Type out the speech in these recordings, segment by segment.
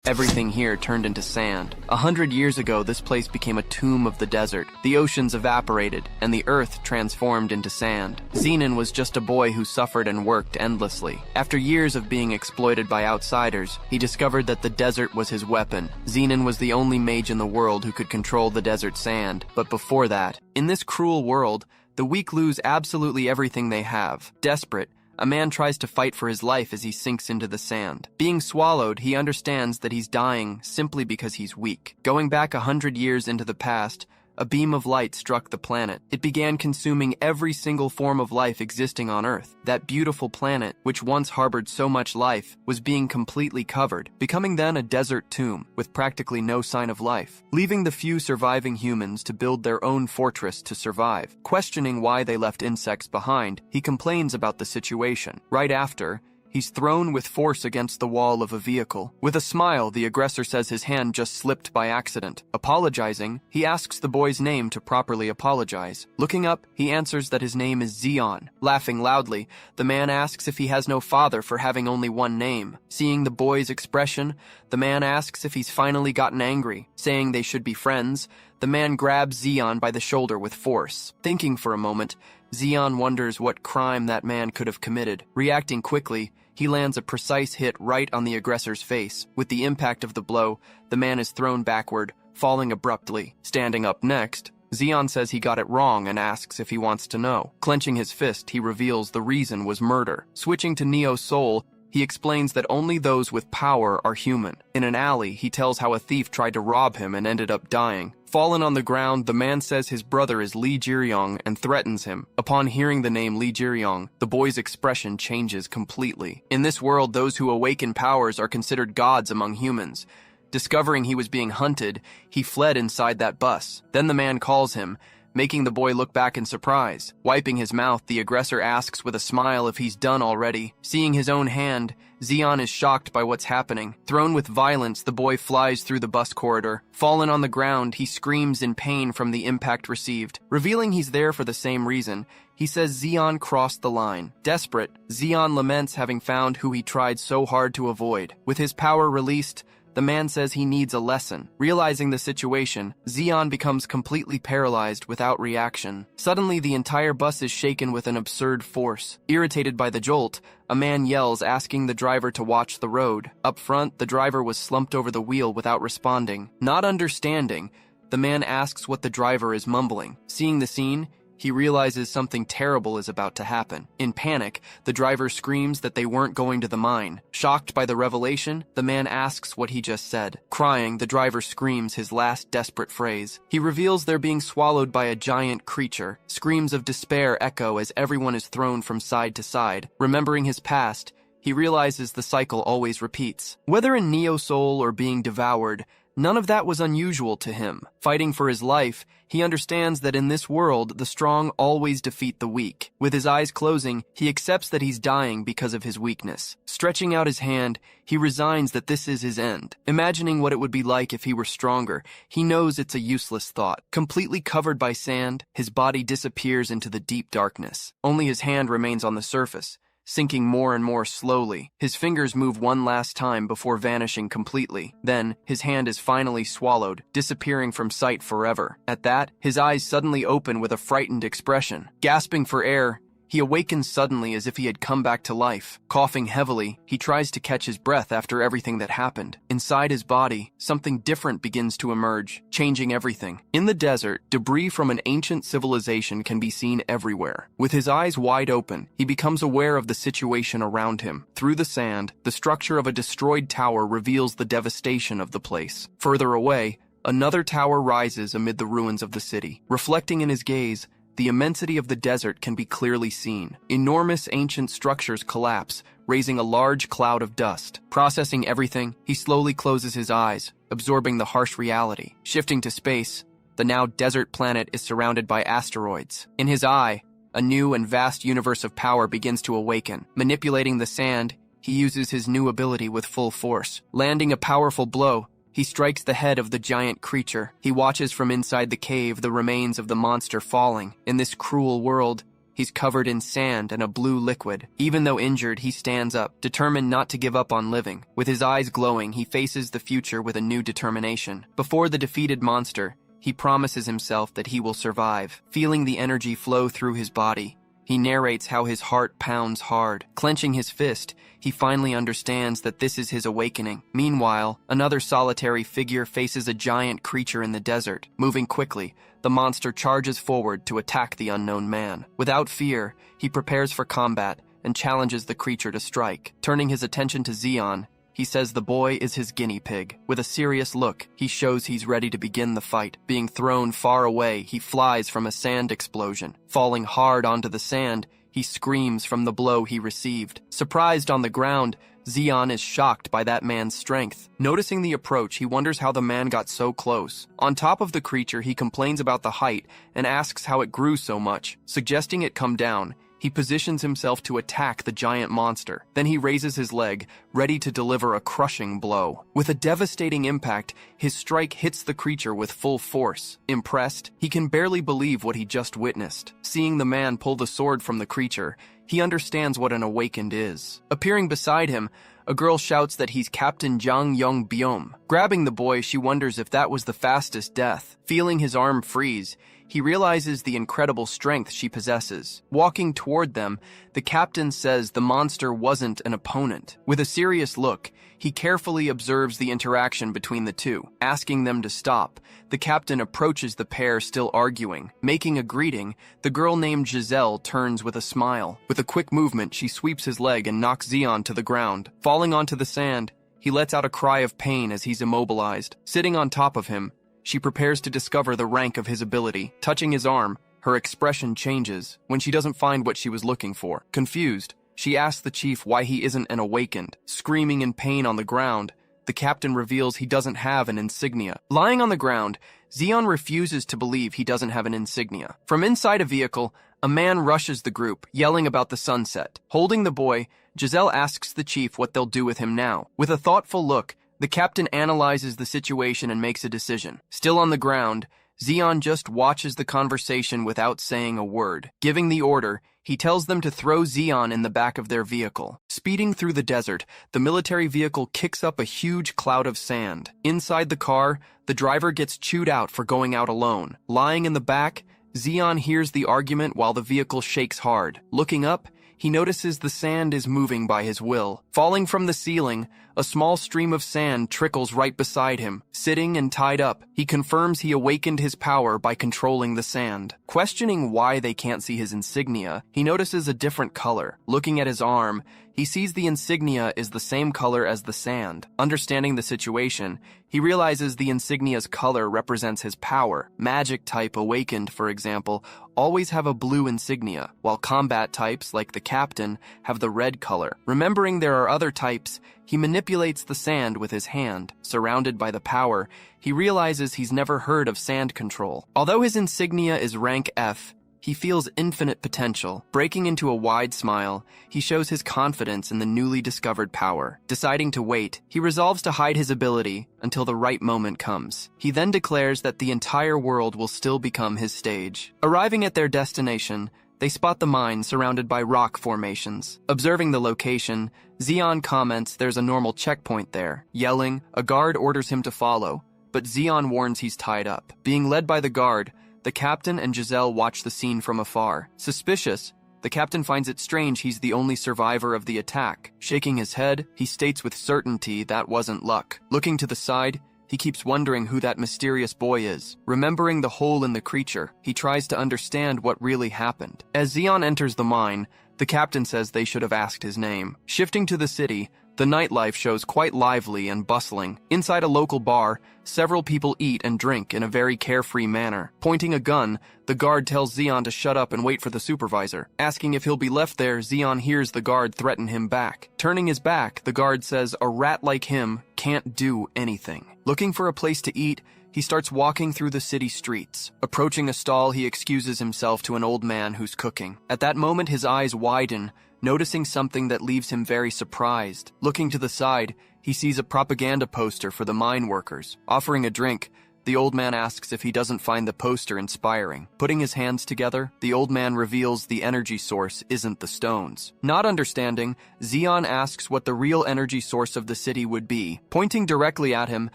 Everything here turned into sand. 100 years ago, this place became a tomb of the desert. The oceans evaporated, and the earth transformed into sand. Zenon was just a boy who suffered and worked endlessly. After years of being exploited by outsiders, he discovered that the desert was his weapon. Zenon was the only mage in the world who could control the desert sand. But before that, in this cruel world, the weak lose absolutely everything they have. Desperate, a man tries to fight for his life as he sinks into the sand. Being swallowed, he understands that he's dying simply because he's weak. Going back 100 years into the past, a beam of light struck the planet. It began consuming every single form of life existing on Earth. That beautiful planet, which once harbored so much life, was being completely covered, becoming then a desert tomb with practically no sign of life, leaving the few surviving humans to build their own fortress to survive. Questioning why they left insects behind, he complains about the situation. Right after, he's thrown with force against the wall of a vehicle. With a smile, the aggressor says his hand just slipped by accident. Apologizing, he asks the boy's name to properly apologize. Looking up, he answers that his name is Zeon. Laughing loudly, the man asks if he has no father for having only one name. Seeing the boy's expression, the man asks if he's finally gotten angry. Saying they should be friends, the man grabs Zeon by the shoulder with force. Thinking for a moment, Zeon wonders what crime that man could have committed. Reacting quickly, he lands a precise hit right on the aggressor's face. With the impact of the blow, the man is thrown backward, falling abruptly. Standing up next, Zeon says he got it wrong and asks if he wants to know. Clenching his fist, he reveals the reason was murder. Switching to Neo's soul, he explains that only those with power are human. In an alley, he tells how a thief tried to rob him and ended up dying. Fallen on the ground, the man says his brother is Lee Jiryong and threatens him. Upon hearing the name Lee Jiryong, the boy's expression changes completely. In this world, those who awaken powers are considered gods among humans. Discovering he was being hunted, he fled inside that bus. Then the man calls him, making the boy look back in surprise. Wiping his mouth, the aggressor asks with a smile if he's done already. Seeing his own hand, Zeon is shocked by what's happening. Thrown with violence, the boy flies through the bus corridor. Fallen on the ground, he screams in pain from the impact received. Revealing he's there for the same reason, he says Zeon crossed the line. Desperate, Zeon laments having found who he tried so hard to avoid. With his power released, the man says he needs a lesson. Realizing the situation, Zeon becomes completely paralyzed without reaction. Suddenly, the entire bus is shaken with an absurd force. Irritated by the jolt, a man yells, asking the driver to watch the road. Up front, the driver was slumped over the wheel without responding. Not understanding, the man asks what the driver is mumbling. Seeing the scene, he realizes something terrible is about to happen. In panic, the driver screams that they weren't going to the mine. Shocked by the revelation, the man asks what he just said. Crying, the driver screams his last desperate phrase. He reveals they're being swallowed by a giant creature. Screams of despair echo as everyone is thrown from side to side. Remembering his past, he realizes the cycle always repeats. Whether in Neo Soul or being devoured, none of that was unusual to him. Fighting for his life, he understands that in this world, the strong always defeat the weak. With his eyes closing, he accepts that he's dying because of his weakness. Stretching out his hand, he resigns that this is his end. Imagining what it would be like if he were stronger, he knows it's a useless thought. Completely covered by sand, his body disappears into the deep darkness. Only his hand remains on the surface, sinking more and more slowly. His fingers move one last time before vanishing completely. Then, his hand is finally swallowed, disappearing from sight forever. At that, his eyes suddenly open with a frightened expression. Gasping for air, he awakens suddenly as if he had come back to life. Coughing heavily, he tries to catch his breath after everything that happened. Inside his body, something different begins to emerge, changing everything. In the desert, debris from an ancient civilization can be seen everywhere. With his eyes wide open, he becomes aware of the situation around him. Through the sand, the structure of a destroyed tower reveals the devastation of the place. Further away, another tower rises amid the ruins of the city. Reflecting in his gaze, the immensity of the desert can be clearly seen. Enormous ancient structures collapse, raising a large cloud of dust. Processing everything, he slowly closes his eyes, absorbing the harsh reality. Shifting to space, the now desert planet is surrounded by asteroids. In his eye, a new and vast universe of power begins to awaken. Manipulating the sand, he uses his new ability with full force. Landing a powerful blow, he strikes the head of the giant creature. He watches from inside the cave the remains of the monster falling. In this cruel world, He's covered in sand and a blue liquid. Even though injured, he stands up, determined not to give up on living. With his eyes glowing, he faces the future with a new determination. Before the defeated monster, he promises himself that he will survive. Feeling the energy flow through his body, he narrates how his heart pounds hard. Clenching his fist, he finally understands that this is his awakening. Meanwhile, another solitary figure faces a giant creature in the desert. Moving quickly, the monster charges forward to attack the unknown man. Without fear, he prepares for combat and challenges the creature to strike. Turning his attention to Zeon, he says the boy is his guinea pig. With a serious look, he shows he's ready to begin the fight. Being thrown far away, he flies from a sand explosion. Falling hard onto the sand, he screams from the blow he received. Surprised on the ground, Zeon is shocked by that man's strength. Noticing the approach, he wonders how the man got so close. On top of the creature, he complains about the height and asks how it grew so much. Suggesting it come down, he positions himself to attack the giant monster. Then he raises his leg, ready to deliver a crushing blow. With a devastating impact, his strike hits the creature with full force. Impressed, he can barely believe what he just witnessed. Seeing the man pull the sword from the creature, he understands what an awakened is. Appearing beside him, a girl shouts that he's Captain Jang Young Byom. Grabbing the boy, she wonders if that was the fastest death. Feeling his arm freeze, he realizes the incredible strength she possesses. Walking toward them, the captain says the monster wasn't an opponent. With a serious look, he carefully observes the interaction between the two. Asking them to stop, the captain approaches the pair still arguing. Making a greeting, the girl named Giselle turns with a smile. With a quick movement, she sweeps his leg and knocks Zeon to the ground. Falling onto the sand, he lets out a cry of pain as he's immobilized. Sitting on top of him, she prepares to discover the rank of his ability. Touching his arm, her expression changes when she doesn't find what she was looking for. Confused, she asks the chief why he isn't an awakened. Screaming in pain on the ground, the captain reveals he doesn't have an insignia. Lying on the ground, Zeon refuses to believe he doesn't have an insignia. From inside a vehicle, a man rushes the group, yelling about the sunset. Holding the boy, Giselle asks the chief what they'll do with him now. With a thoughtful look, the captain analyzes the situation and makes a decision. Still on the ground, Zeon just watches the conversation without saying a word. Giving the order, he tells them to throw Zeon in the back of their vehicle. Speeding through the desert, the military vehicle kicks up a huge cloud of sand. Inside the car, the driver gets chewed out for going out alone. Lying in the back, Zeon hears the argument while the vehicle shakes hard. Looking up, he notices the sand is moving by his will. Falling from the ceiling, a small stream of sand trickles right beside him. Sitting and tied up, he confirms he awakened his power by controlling the sand. Questioning why they can't see his insignia, he notices a different color. Looking at his arm, he sees the insignia is the same color as the sand. Understanding the situation, he realizes the insignia's color represents his power. Magic type awakened, for example, always have a blue insignia, while combat types, like the captain, have the red color. Remembering there are other types, he manipulates the sand with his hand. Surrounded by the power, he realizes he's never heard of sand control. Although his insignia is rank F, he feels infinite potential. Breaking into a wide smile, he shows his confidence in the newly discovered power. Deciding to wait, he resolves to hide his ability until the right moment comes. He then declares that the entire world will still become his stage. Arriving at their destination, they spot the mine surrounded by rock formations. Observing the location, Zeon comments there's a normal checkpoint there. Yelling, a guard orders him to follow, but Zeon warns he's tied up. Being led by the guard, the captain and Giselle watch the scene from afar. Suspicious, the captain finds it strange he's the only survivor of the attack. Shaking his head, he states with certainty that wasn't luck. Looking to the side, he keeps wondering who that mysterious boy is. Remembering the hole in the creature, he tries to understand what really happened. As Zeon enters the mine, the captain says they should have asked his name. Shifting to the city, the nightlife shows quite lively and bustling. Inside a local bar, several people eat and drink in a very carefree manner. Pointing a gun, the guard tells Zeon to shut up and wait for the supervisor. Asking if he'll be left there, Zeon hears the guard threaten him back. Turning his back, the guard says a rat like him can't do anything. Looking for a place to eat, he starts walking through the city streets. Approaching a stall, he excuses himself to an old man who's cooking. At that moment, his eyes widen, noticing something that leaves him very surprised. Looking to the side, he sees a propaganda poster for the mine workers. Offering a drink, The old man asks if he doesn't find the poster inspiring. Putting his hands together, the old man reveals the energy source isn't the stones. Not understanding, Zeon asks what the real energy source of the city would be. Pointing directly at him,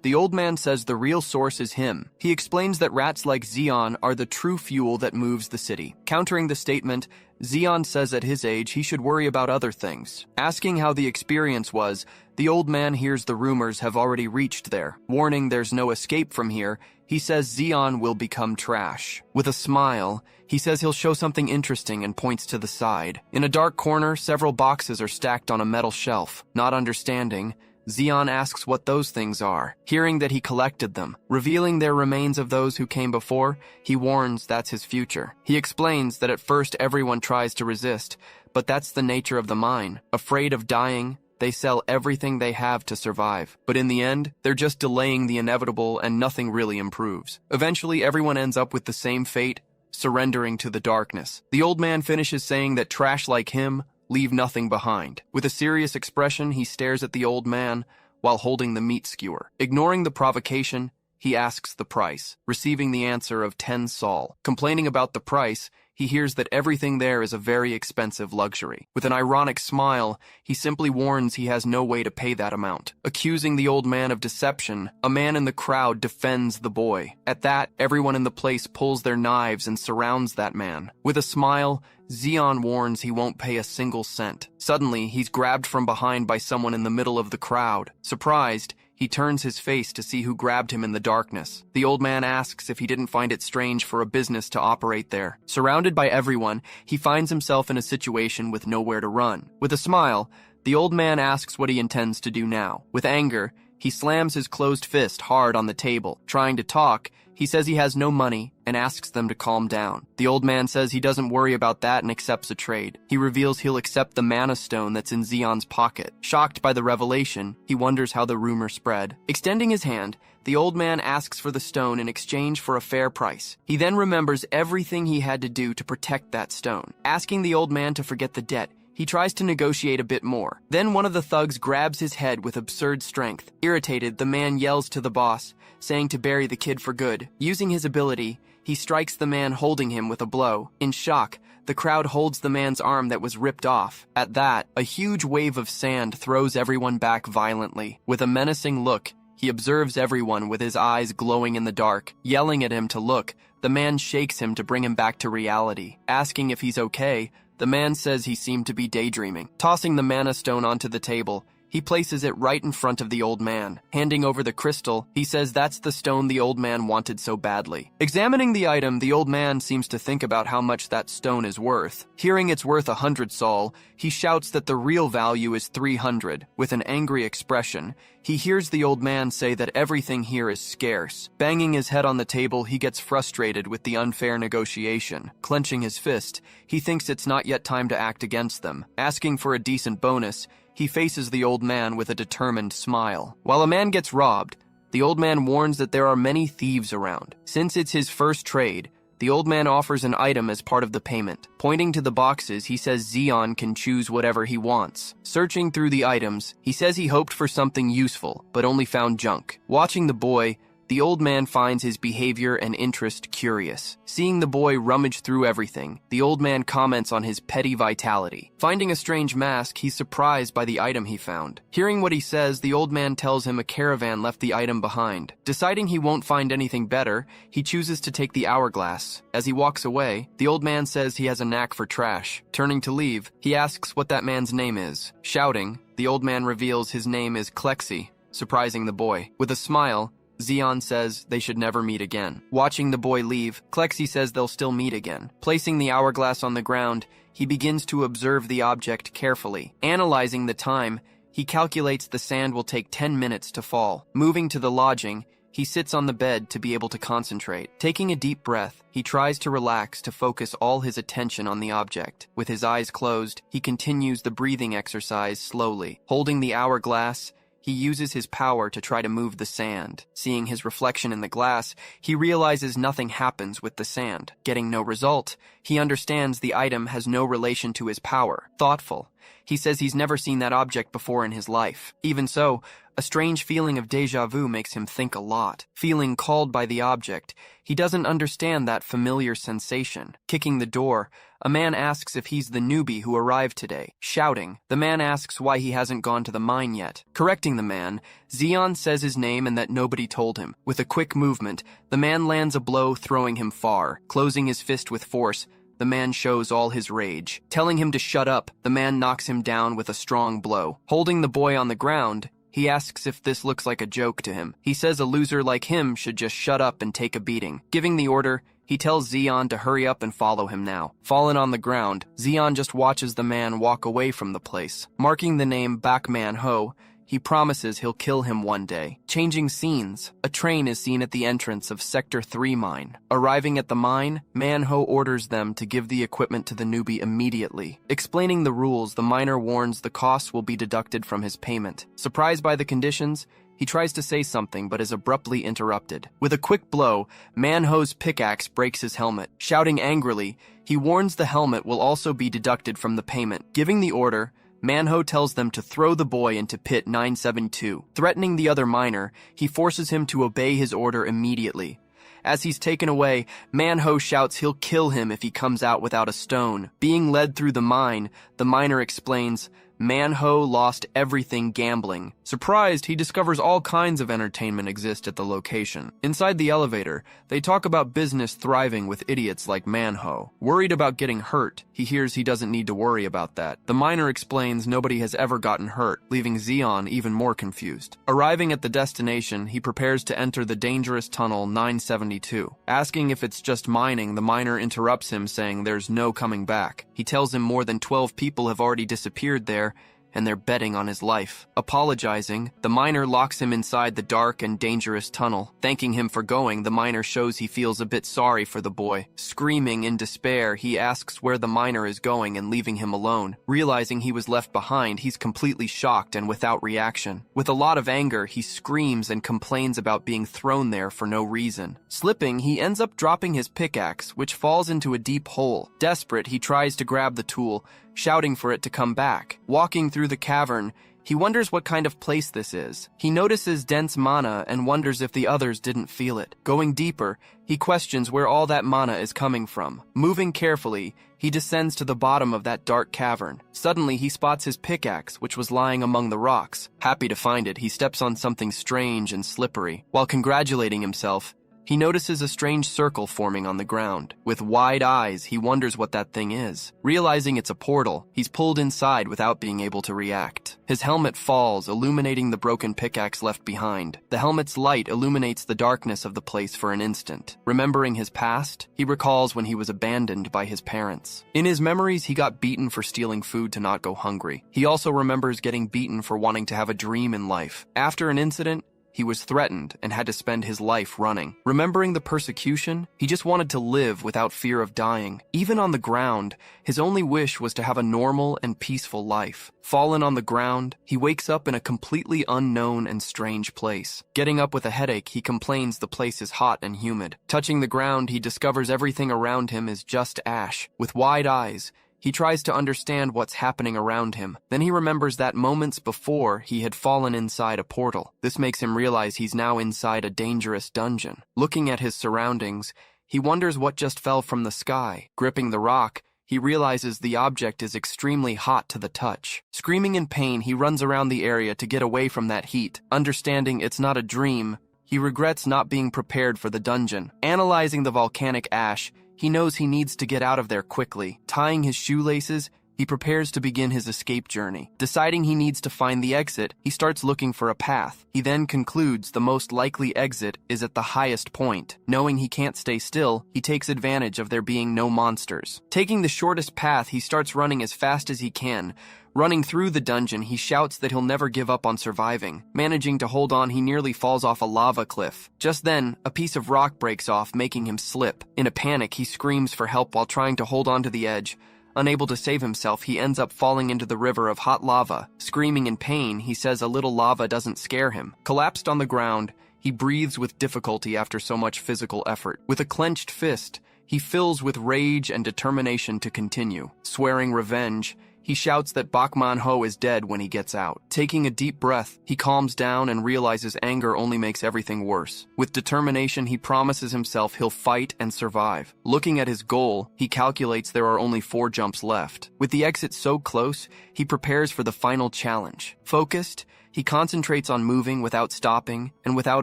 the old man says the real source is him. He explains that rats like Zeon are the true fuel that moves the city. Countering the statement, Zeon says at his age he should worry about other things. Asking how the experience was, the old man hears the rumors have already reached there. Warning there's no escape from here, he says Zeon will become trash. With a smile, he says he'll show something interesting and points to the side. In a dark corner, several boxes are stacked on a metal shelf. Not understanding, Zeon asks what those things are. Hearing that he collected them, revealing their remains of those who came before, he warns that's his future. He explains that at first everyone tries to resist, but that's the nature of the mine. Afraid of dying, they sell everything they have to survive. But in the end, they're just delaying the inevitable and nothing really improves. Eventually, everyone ends up with the same fate, surrendering to the darkness. The old man finishes saying that trash like him leave nothing behind. With a serious expression, he stares at the old man while holding the meat skewer. Ignoring the provocation, he asks the price, receiving the answer of 10 sol. Complaining about the price, he hears that everything there is a very expensive luxury. With an ironic smile, he simply warns he has no way to pay that amount. Accusing the old man of deception, a man in the crowd defends the boy. At that, everyone in the place pulls their knives and surrounds that man. With a smile, Zeon warns he won't pay a single cent. Suddenly, he's grabbed from behind by someone in the middle of the crowd. Surprised, he turns his face to see who grabbed him in the darkness. The old man asks if he didn't find it strange for a business to operate there. Surrounded by everyone, he finds himself in a situation with nowhere to run. With a smile, the old man asks what he intends to do now. With anger, he slams his closed fist hard on the table. Trying to talk, he says he has no money and asks them to calm down. The old man says he doesn't worry about that and accepts a trade. He reveals he'll accept the mana stone that's in Zeon's pocket. Shocked by the revelation, he wonders how the rumor spread. Extending his hand, the old man asks for the stone in exchange for a fair price. He then remembers everything he had to do to protect that stone. Asking the old man to forget the debt, he tries to negotiate a bit more. Then one of the thugs grabs his head with absurd strength. Irritated, the man yells to the boss, saying to bury the kid for good. Using his ability, he strikes the man holding him with a blow. In shock, the crowd holds the man's arm that was ripped off. At that, a huge wave of sand throws everyone back violently. With a menacing look, he observes everyone with his eyes glowing in the dark. Yelling at him to look, the man shakes him to bring him back to reality. Asking if he's okay, the man says he seemed to be daydreaming. Tossing the mana stone onto the table, he places it right in front of the old man. Handing over the crystal, he says that's the stone the old man wanted so badly. Examining the item, the old man seems to think about how much that stone is worth. Hearing it's worth 100 sol, he shouts that the real value is 300. With an angry expression, he hears the old man say that everything here is scarce. Banging his head on the table, he gets frustrated with the unfair negotiation. Clenching his fist, he thinks it's not yet time to act against them. Asking for a decent bonus, he faces the old man with a determined smile. While a man gets robbed, the old man warns that there are many thieves around. Since it's his first trade, the old man offers an item as part of the payment. Pointing to the boxes, he says Zeon can choose whatever he wants. Searching through the items, he says he hoped for something useful, but only found junk. Watching the boy, the old man finds his behavior and interest curious. Seeing the boy rummage through everything, the old man comments on his petty vitality. Finding a strange mask, he's surprised by the item he found. Hearing what he says, the old man tells him a caravan left the item behind. Deciding he won't find anything better, he chooses to take the hourglass. As he walks away, the old man says he has a knack for trash. Turning to leave, he asks what that man's name is. Shouting, the old man reveals his name is Klexi, surprising the boy. With a smile, Zeon says they should never meet again. Watching the boy leave, Klexi says they'll still meet again. Placing the hourglass on the ground, he begins to observe the object carefully. Analyzing the time, he calculates the sand will take 10 minutes to fall. Moving to the lodging, he sits on the bed to be able to concentrate. Taking a deep breath, he tries to relax to focus all his attention on the object. With his eyes closed, he continues the breathing exercise slowly. Holding the hourglass, he uses his power to try to move the sand. Seeing his reflection in the glass, he realizes nothing happens with the sand. Getting no result, he understands the item has no relation to his power. Thoughtful, He says he's never seen that object before in his life. Even so, a strange feeling of déjà vu makes him think a lot. Feeling called by the object, he doesn't understand that familiar sensation. Kicking the door, a man asks if he's the newbie who arrived today. Shouting, the man asks why he hasn't gone to the mine yet. Correcting the man, Zeon says his name and that nobody told him. With a quick movement, the man lands a blow, throwing him far. Closing his fist with force, the man shows all his rage. Telling him to shut up, the man knocks him down with a strong blow. Holding the boy on the ground, he asks if this looks like a joke to him. He says a loser like him should just shut up and take a beating. Giving the order, he tells Zeon to hurry up and follow him now. Fallen on the ground, Zeon just watches the man walk away from the place. Marking the name back Manhwa, he promises he'll kill him one day. Changing scenes, a train is seen at the entrance of Sector 3 mine. Arriving at the mine, Manhwa orders them to give the equipment to the newbie immediately. Explaining the rules, the miner warns the costs will be deducted from his payment. Surprised by the conditions, he tries to say something but is abruptly interrupted. With a quick blow, Manhwa's pickaxe breaks his helmet. Shouting angrily, he warns the helmet will also be deducted from the payment. Giving the order, Manhwa tells them to throw the boy into pit 972. Threatening the other miner, he forces him to obey his order immediately. As he's taken away, Manhwa shouts he'll kill him if he comes out without a stone. Being led through the mine, the miner explains, Manhwa lost everything gambling. Surprised, he discovers all kinds of entertainment exist at the location. Inside the elevator, they talk about business thriving with idiots like Manhwa. Worried about getting hurt, he hears he doesn't need to worry about that. The miner explains nobody has ever gotten hurt, leaving Zeon even more confused. Arriving at the destination, he prepares to enter the dangerous tunnel 972. Asking if it's just mining, the miner interrupts him, saying there's no coming back. He tells him more than 12 people have already disappeared there, and they're betting on his life. Apologizing, the miner locks him inside the dark and dangerous tunnel. Thanking him for going, the miner shows he feels a bit sorry for the boy. Screaming in despair, he asks where the miner is going and leaving him alone. Realizing he was left behind, he's completely shocked and without reaction. With a lot of anger, he screams and complains about being thrown there for no reason. Slipping, he ends up dropping his pickaxe, which falls into a deep hole. Desperate, he tries to grab the tool, shouting for it to come back. Walking through the cavern, he wonders what kind of place this is. He notices dense mana and wonders if the others didn't feel it. Going deeper, he questions where all that mana is coming from. Moving carefully, he descends to the bottom of that dark cavern. Suddenly, he spots his pickaxe, which was lying among the rocks. Happy to find it, he steps on something strange and slippery. While congratulating himself, he notices a strange circle forming on the ground. With wide eyes, he wonders what that thing is. Realizing it's a portal, he's pulled inside without being able to react. His helmet falls, illuminating the broken pickaxe left behind. The helmet's light illuminates the darkness of the place for an instant. Remembering his past, he recalls when he was abandoned by his parents. In his memories, he got beaten for stealing food to not go hungry. He also remembers getting beaten for wanting to have a dream in life. After an incident, he was threatened and had to spend his life running. Remembering the persecution, he just wanted to live without fear of dying. Even on the ground, his only wish was to have a normal and peaceful life. Fallen on the ground, he wakes up in a completely unknown and strange place. Getting up with a headache, he complains the place is hot and humid. Touching the ground, he discovers everything around him is just ash. With wide eyes, he tries to understand what's happening around him. Then he remembers that moments before he had fallen inside a portal. This makes him realize he's now inside a dangerous dungeon. Looking at his surroundings, he wonders what just fell from the sky. Gripping the rock, he realizes the object is extremely hot to the touch. Screaming in pain, he runs around the area to get away from that heat. Understanding it's not a dream, he regrets not being prepared for the dungeon. Analyzing the volcanic ash, he knows he needs to get out of there quickly. Tying his shoelaces, he prepares to begin his escape journey. Deciding he needs to find the exit, he starts looking for a path. He then concludes the most likely exit is at the highest point. Knowing he can't stay still, he takes advantage of there being no monsters. Taking the shortest path, he starts running as fast as he can. Running through the dungeon, he shouts that he'll never give up on surviving. Managing to hold on, he nearly falls off a lava cliff. Just then, a piece of rock breaks off, making him slip. In a panic, he screams for help while trying to hold on to the edge. Unable to save himself, he ends up falling into the river of hot lava. Screaming in pain, he says a little lava doesn't scare him. Collapsed on the ground, he breathes with difficulty after so much physical effort. With a clenched fist, he fills with rage and determination to continue. Swearing revenge, he shouts that Manhwa is dead when he gets out. Taking a deep breath, he calms down and realizes anger only makes everything worse. With determination, he promises himself he'll fight and survive. Looking at his goal, he calculates there are only 4 jumps left. With the exit so close, he prepares for the final challenge. Focused, he concentrates on moving without stopping and without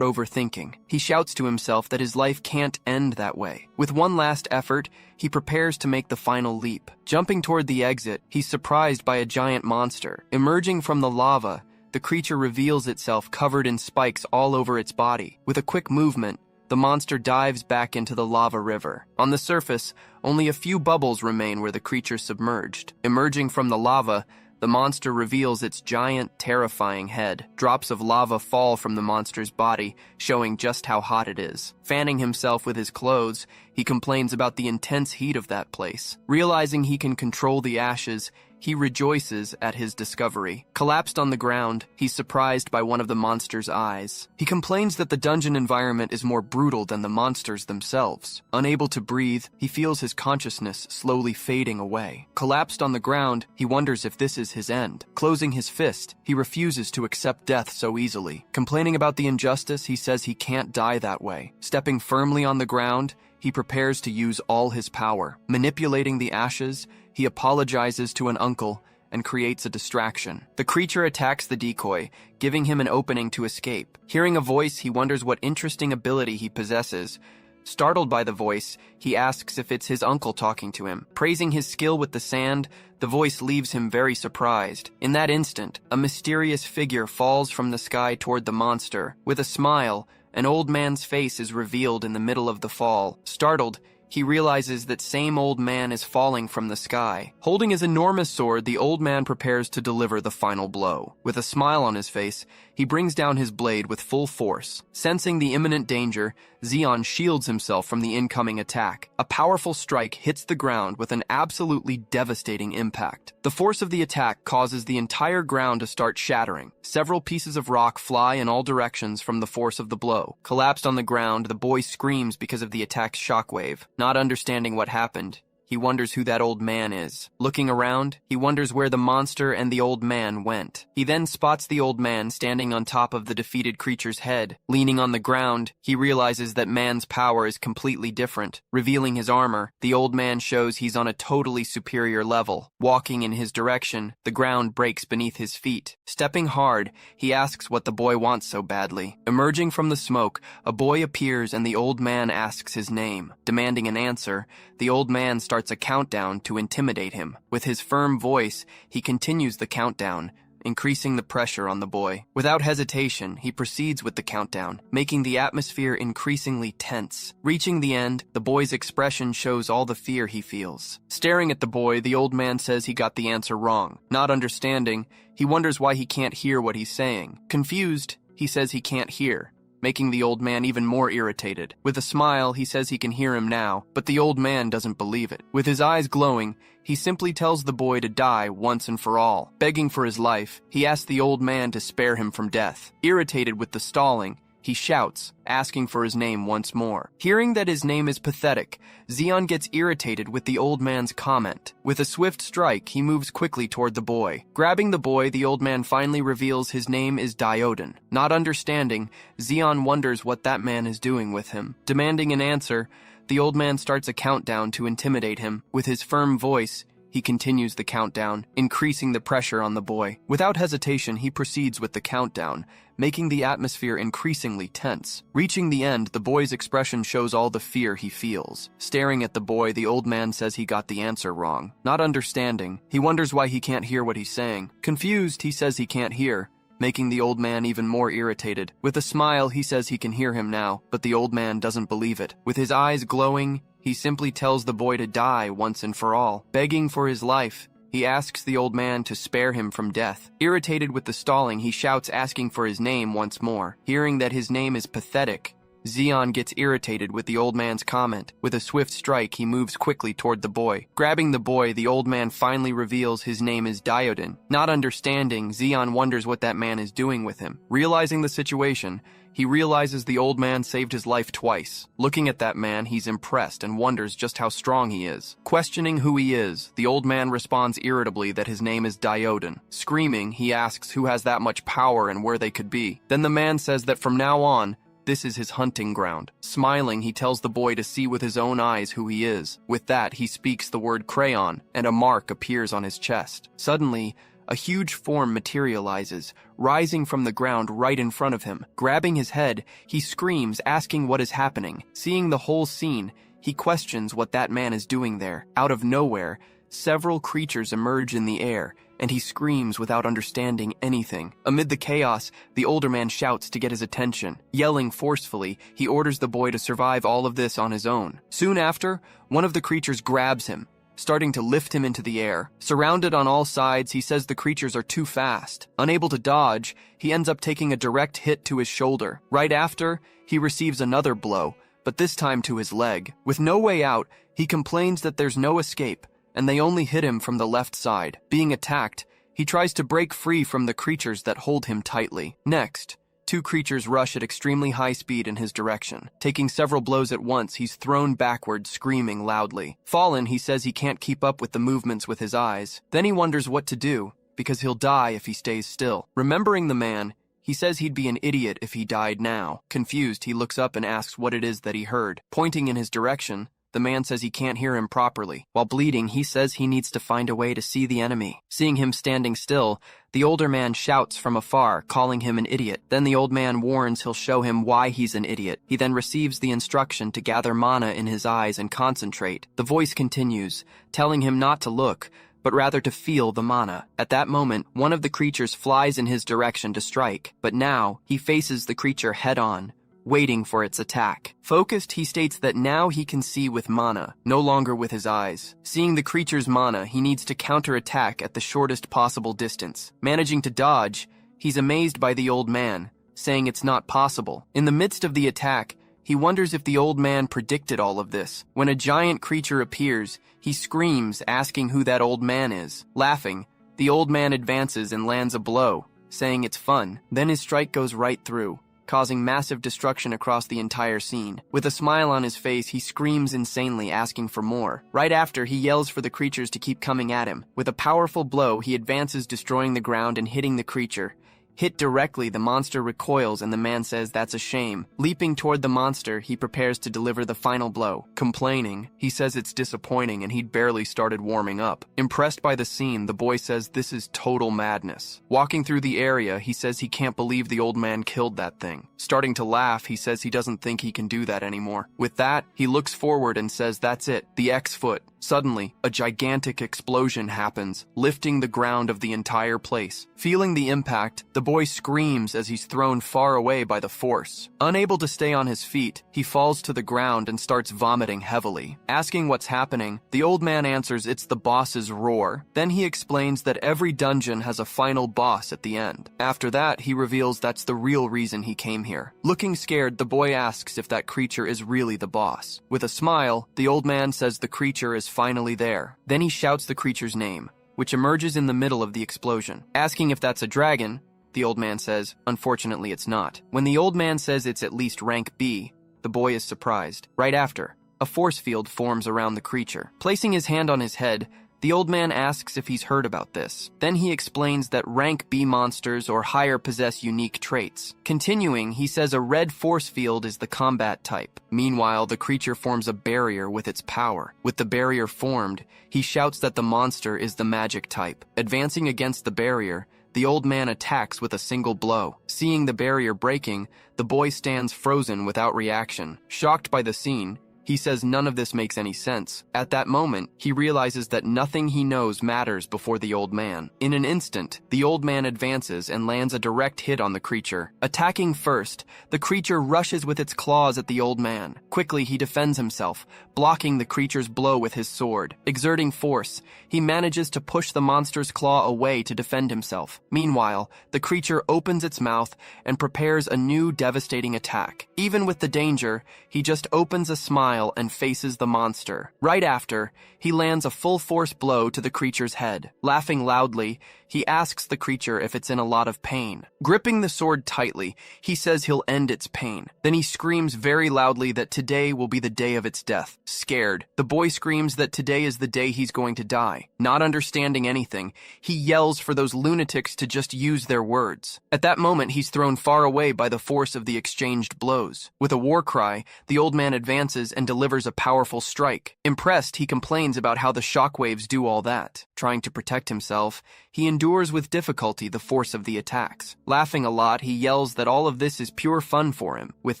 overthinking. He shouts to himself that his life can't end that way. With one last effort, he prepares to make the final leap. Jumping toward the exit, he's surprised by a giant monster. Emerging from the lava, the creature reveals itself covered in spikes all over its body. With a quick movement, the monster dives back into the lava river. On the surface, only a few bubbles remain where the creature submerged. Emerging from the lava, the monster reveals its giant, terrifying head. Drops of lava fall from the monster's body, showing just how hot it is. Fanning himself with his clothes, he complains about the intense heat of that place. Realizing he can control the ashes, he rejoices at his discovery. Collapsed on the ground, he's surprised by one of the monster's eyes. He complains that the dungeon environment is more brutal than the monsters themselves. Unable to breathe, he feels his consciousness slowly fading away. Collapsed on the ground, he wonders if this is his end. Closing his fist, he refuses to accept death so easily. Complaining about the injustice, he says he can't die that way. Stepping firmly on the ground, he prepares to use all his power. Manipulating the ashes, he apologizes to an uncle and creates a distraction. The creature attacks the decoy, giving him an opening to escape. Hearing a voice, he wonders what interesting ability he possesses. Startled by the voice, he asks if it's his uncle talking to him. Praising his skill with the sand, the voice leaves him very surprised. In that instant, a mysterious figure falls from the sky toward the monster. With a smile, an old man's face is revealed in the middle of the fall. Startled, he realizes that same old man is falling from the sky. Holding his enormous sword, the old man prepares to deliver the final blow. With a smile on his face, he brings down his blade with full force. Sensing the imminent danger, Zeon shields himself from the incoming attack. A powerful strike hits the ground with an absolutely devastating impact. The force of the attack causes the entire ground to start shattering. Several pieces of rock fly in all directions from the force of the blow. Collapsed on the ground, the boy screams because of the attack's shockwave. Not understanding what happened, he wonders who that old man is. Looking around, he wonders where the monster and the old man went. He then spots the old man standing on top of the defeated creature's head. Leaning on the ground, he realizes that man's power is completely different. Revealing his armor, the old man shows he's on a totally superior level. Walking in his direction, the ground breaks beneath his feet. Stepping hard, he asks what the boy wants so badly. Emerging from the smoke, a boy appears and the old man asks his name. Demanding an answer, the old man starts a countdown to intimidate him. With his firm voice, he continues the countdown, increasing the pressure on the boy. Without hesitation, he proceeds with the countdown, making the atmosphere increasingly tense. Reaching the end, the boy's expression shows all the fear he feels. Staring at the boy, the old man says he got the answer wrong. Not understanding, he wonders why he can't hear what he's saying. Confused, he says he can't hear, making the old man even more irritated. With a smile, he says he can hear him now, but the old man doesn't believe it. With his eyes glowing, he simply tells the boy to die once and for all. Begging for his life, he asks the old man to spare him from death. Irritated with the stalling, he shouts, asking for his name once more. Hearing that his name is pathetic, Zeon gets irritated with the old man's comment. With a swift strike, he moves quickly toward the boy. Grabbing the boy, the old man finally reveals his name is Diodon. Not understanding, Zeon wonders what that man is doing with him. Demanding an answer, the old man starts a countdown to intimidate him. With his firm voice, he continues the countdown, increasing the pressure on the boy. Without hesitation, he proceeds with the countdown, making the atmosphere increasingly tense. Reaching the end, the boy's expression shows all the fear he feels. Staring at the boy, the old man says he got the answer wrong. Not understanding, he wonders why he can't hear what he's saying. Confused, he says he can't hear, making the old man even more irritated. With a smile, he says he can hear him now, but the old man doesn't believe it. With his eyes glowing, he simply tells the boy to die once and for all. Begging for his life, he asks the old man to spare him from death. Irritated with the stalling, he shouts asking for his name once more. Hearing that his name is pathetic, Zeon gets irritated with the old man's comment. With a swift strike, he moves quickly toward the boy. Grabbing the boy, the old man finally reveals his name is Diodin. Not understanding, Zeon wonders what that man is doing with him. Realizing the situation, he realizes the old man saved his life twice. Looking at that man, he's impressed and wonders just how strong he is. Questioning who he is, the old man responds irritably that his name is Diodin. Screaming, he asks who has that much power and where they could be. Then the man says that from now on, this is his hunting ground. Smiling, he tells the boy to see with his own eyes who he is. With that, he speaks the word crayon, and a mark appears on his chest. Suddenly, a huge form materializes, rising from the ground right in front of him. Grabbing his head, he screams, asking what is happening. Seeing the whole scene, he questions what that man is doing there. Out of nowhere, several creatures emerge in the air, and he screams without understanding anything. Amid the chaos, the older man shouts to get his attention. Yelling forcefully, he orders the boy to survive all of this on his own. Soon after, one of the creatures grabs him, starting to lift him into the air. Surrounded on all sides, he says the creatures are too fast. Unable to dodge, he ends up taking a direct hit to his shoulder. Right after, he receives another blow, but this time to his leg. With no way out, he complains that there's no escape, and they only hit him from the left side. Being attacked, he tries to break free from the creatures that hold him tightly. Next, two creatures rush at extremely high speed in his direction. Taking several blows at once, he's thrown backward, screaming loudly. Fallen, he says he can't keep up with the movements with his eyes. Then he wonders what to do, because he'll die if he stays still. Remembering the man, he says he'd be an idiot if he died now. Confused, he looks up and asks what it is that he heard. Pointing in his direction, the man says he can't hear him properly. While bleeding, he says he needs to find a way to see the enemy. Seeing him standing still, the older man shouts from afar, calling him an idiot. Then the old man warns he'll show him why he's an idiot. He then receives the instruction to gather mana in his eyes and concentrate. The voice continues, telling him not to look, but rather to feel the mana. At that moment, one of the creatures flies in his direction to strike, but now he faces the creature head-on, waiting for its attack. Focused, he states that now he can see with mana, no longer with his eyes. Seeing the creature's mana, he needs to counterattack at the shortest possible distance. Managing to dodge, he's amazed by the old man, saying it's not possible. In the midst of the attack, he wonders if the old man predicted all of this. When a giant creature appears, he screams, asking who that old man is. Laughing, the old man advances and lands a blow, saying it's fun. Then his strike goes right through, causing massive destruction across the entire scene. With a smile on his face, he screams insanely, asking for more. Right after, he yells for the creatures to keep coming at him. With a powerful blow, he advances, destroying the ground and hitting the creature. Hit directly, the monster recoils and the man says that's a shame. Leaping toward the monster, he prepares to deliver the final blow. Complaining, he says it's disappointing and he'd barely started warming up. Impressed by the scene, the boy says this is total madness. Walking through the area, he says he can't believe the old man killed that thing. Starting to laugh, he says he doesn't think he can do that anymore. With that, he looks forward and says that's it, the X foot. Suddenly, a gigantic explosion happens, lifting the ground of the entire place. Feeling the impact, the boy screams as he's thrown far away by the force. Unable to stay on his feet, he falls to the ground and starts vomiting heavily. Asking what's happening, the old man answers it's the boss's roar. Then he explains that every dungeon has a final boss at the end. After that, he reveals that's the real reason he came here. Looking scared, the boy asks if that creature is really the boss. With a smile, the old man says the creature is finally there. Then he shouts the creature's name, which emerges in the middle of the explosion. Asking if that's a dragon, the old man says, unfortunately it's not. When the old man says it's at least rank B, the boy is surprised. Right after, a force field forms around the creature. Placing his hand on his head, the old man asks if he's heard about this. Then he explains that rank B monsters or higher possess unique traits. Continuing, he says a red force field is the combat type. Meanwhile, the creature forms a barrier with its power. With the barrier formed, he shouts that the monster is the magic type. Advancing against the barrier, the old man attacks with a single blow. Seeing the barrier breaking, the boy stands frozen without reaction. Shocked by the scene, He says none of this makes any sense. At that moment, he realizes that nothing he knows matters before the old man. In an instant, the old man advances and lands a direct hit on the creature. Attacking first, the creature rushes with its claws at the old man. Quickly, he defends himself, blocking the creature's blow with his sword. Exerting force, he manages to push the monster's claw away to defend himself. Meanwhile, the creature opens its mouth and prepares a new devastating attack. Even with the danger, he just opens a smile and faces the monster. Right after, he lands a full-force blow to the creature's head. Laughing loudly, he asks the creature if it's in a lot of pain. Gripping the sword tightly, he says he'll end its pain. Then he screams very loudly that today will be the day of its death. Scared, the boy screams that today is the day he's going to die. Not understanding anything, he yells for those lunatics to just use their words. At that moment, he's thrown far away by the force of the exchanged blows. With a war cry, the old man advances and delivers a powerful strike. Impressed, he complains about how the shockwaves do all that. Trying to protect himself, he endures with difficulty the force of the attacks. Laughing a lot, he yells that all of this is pure fun for him. With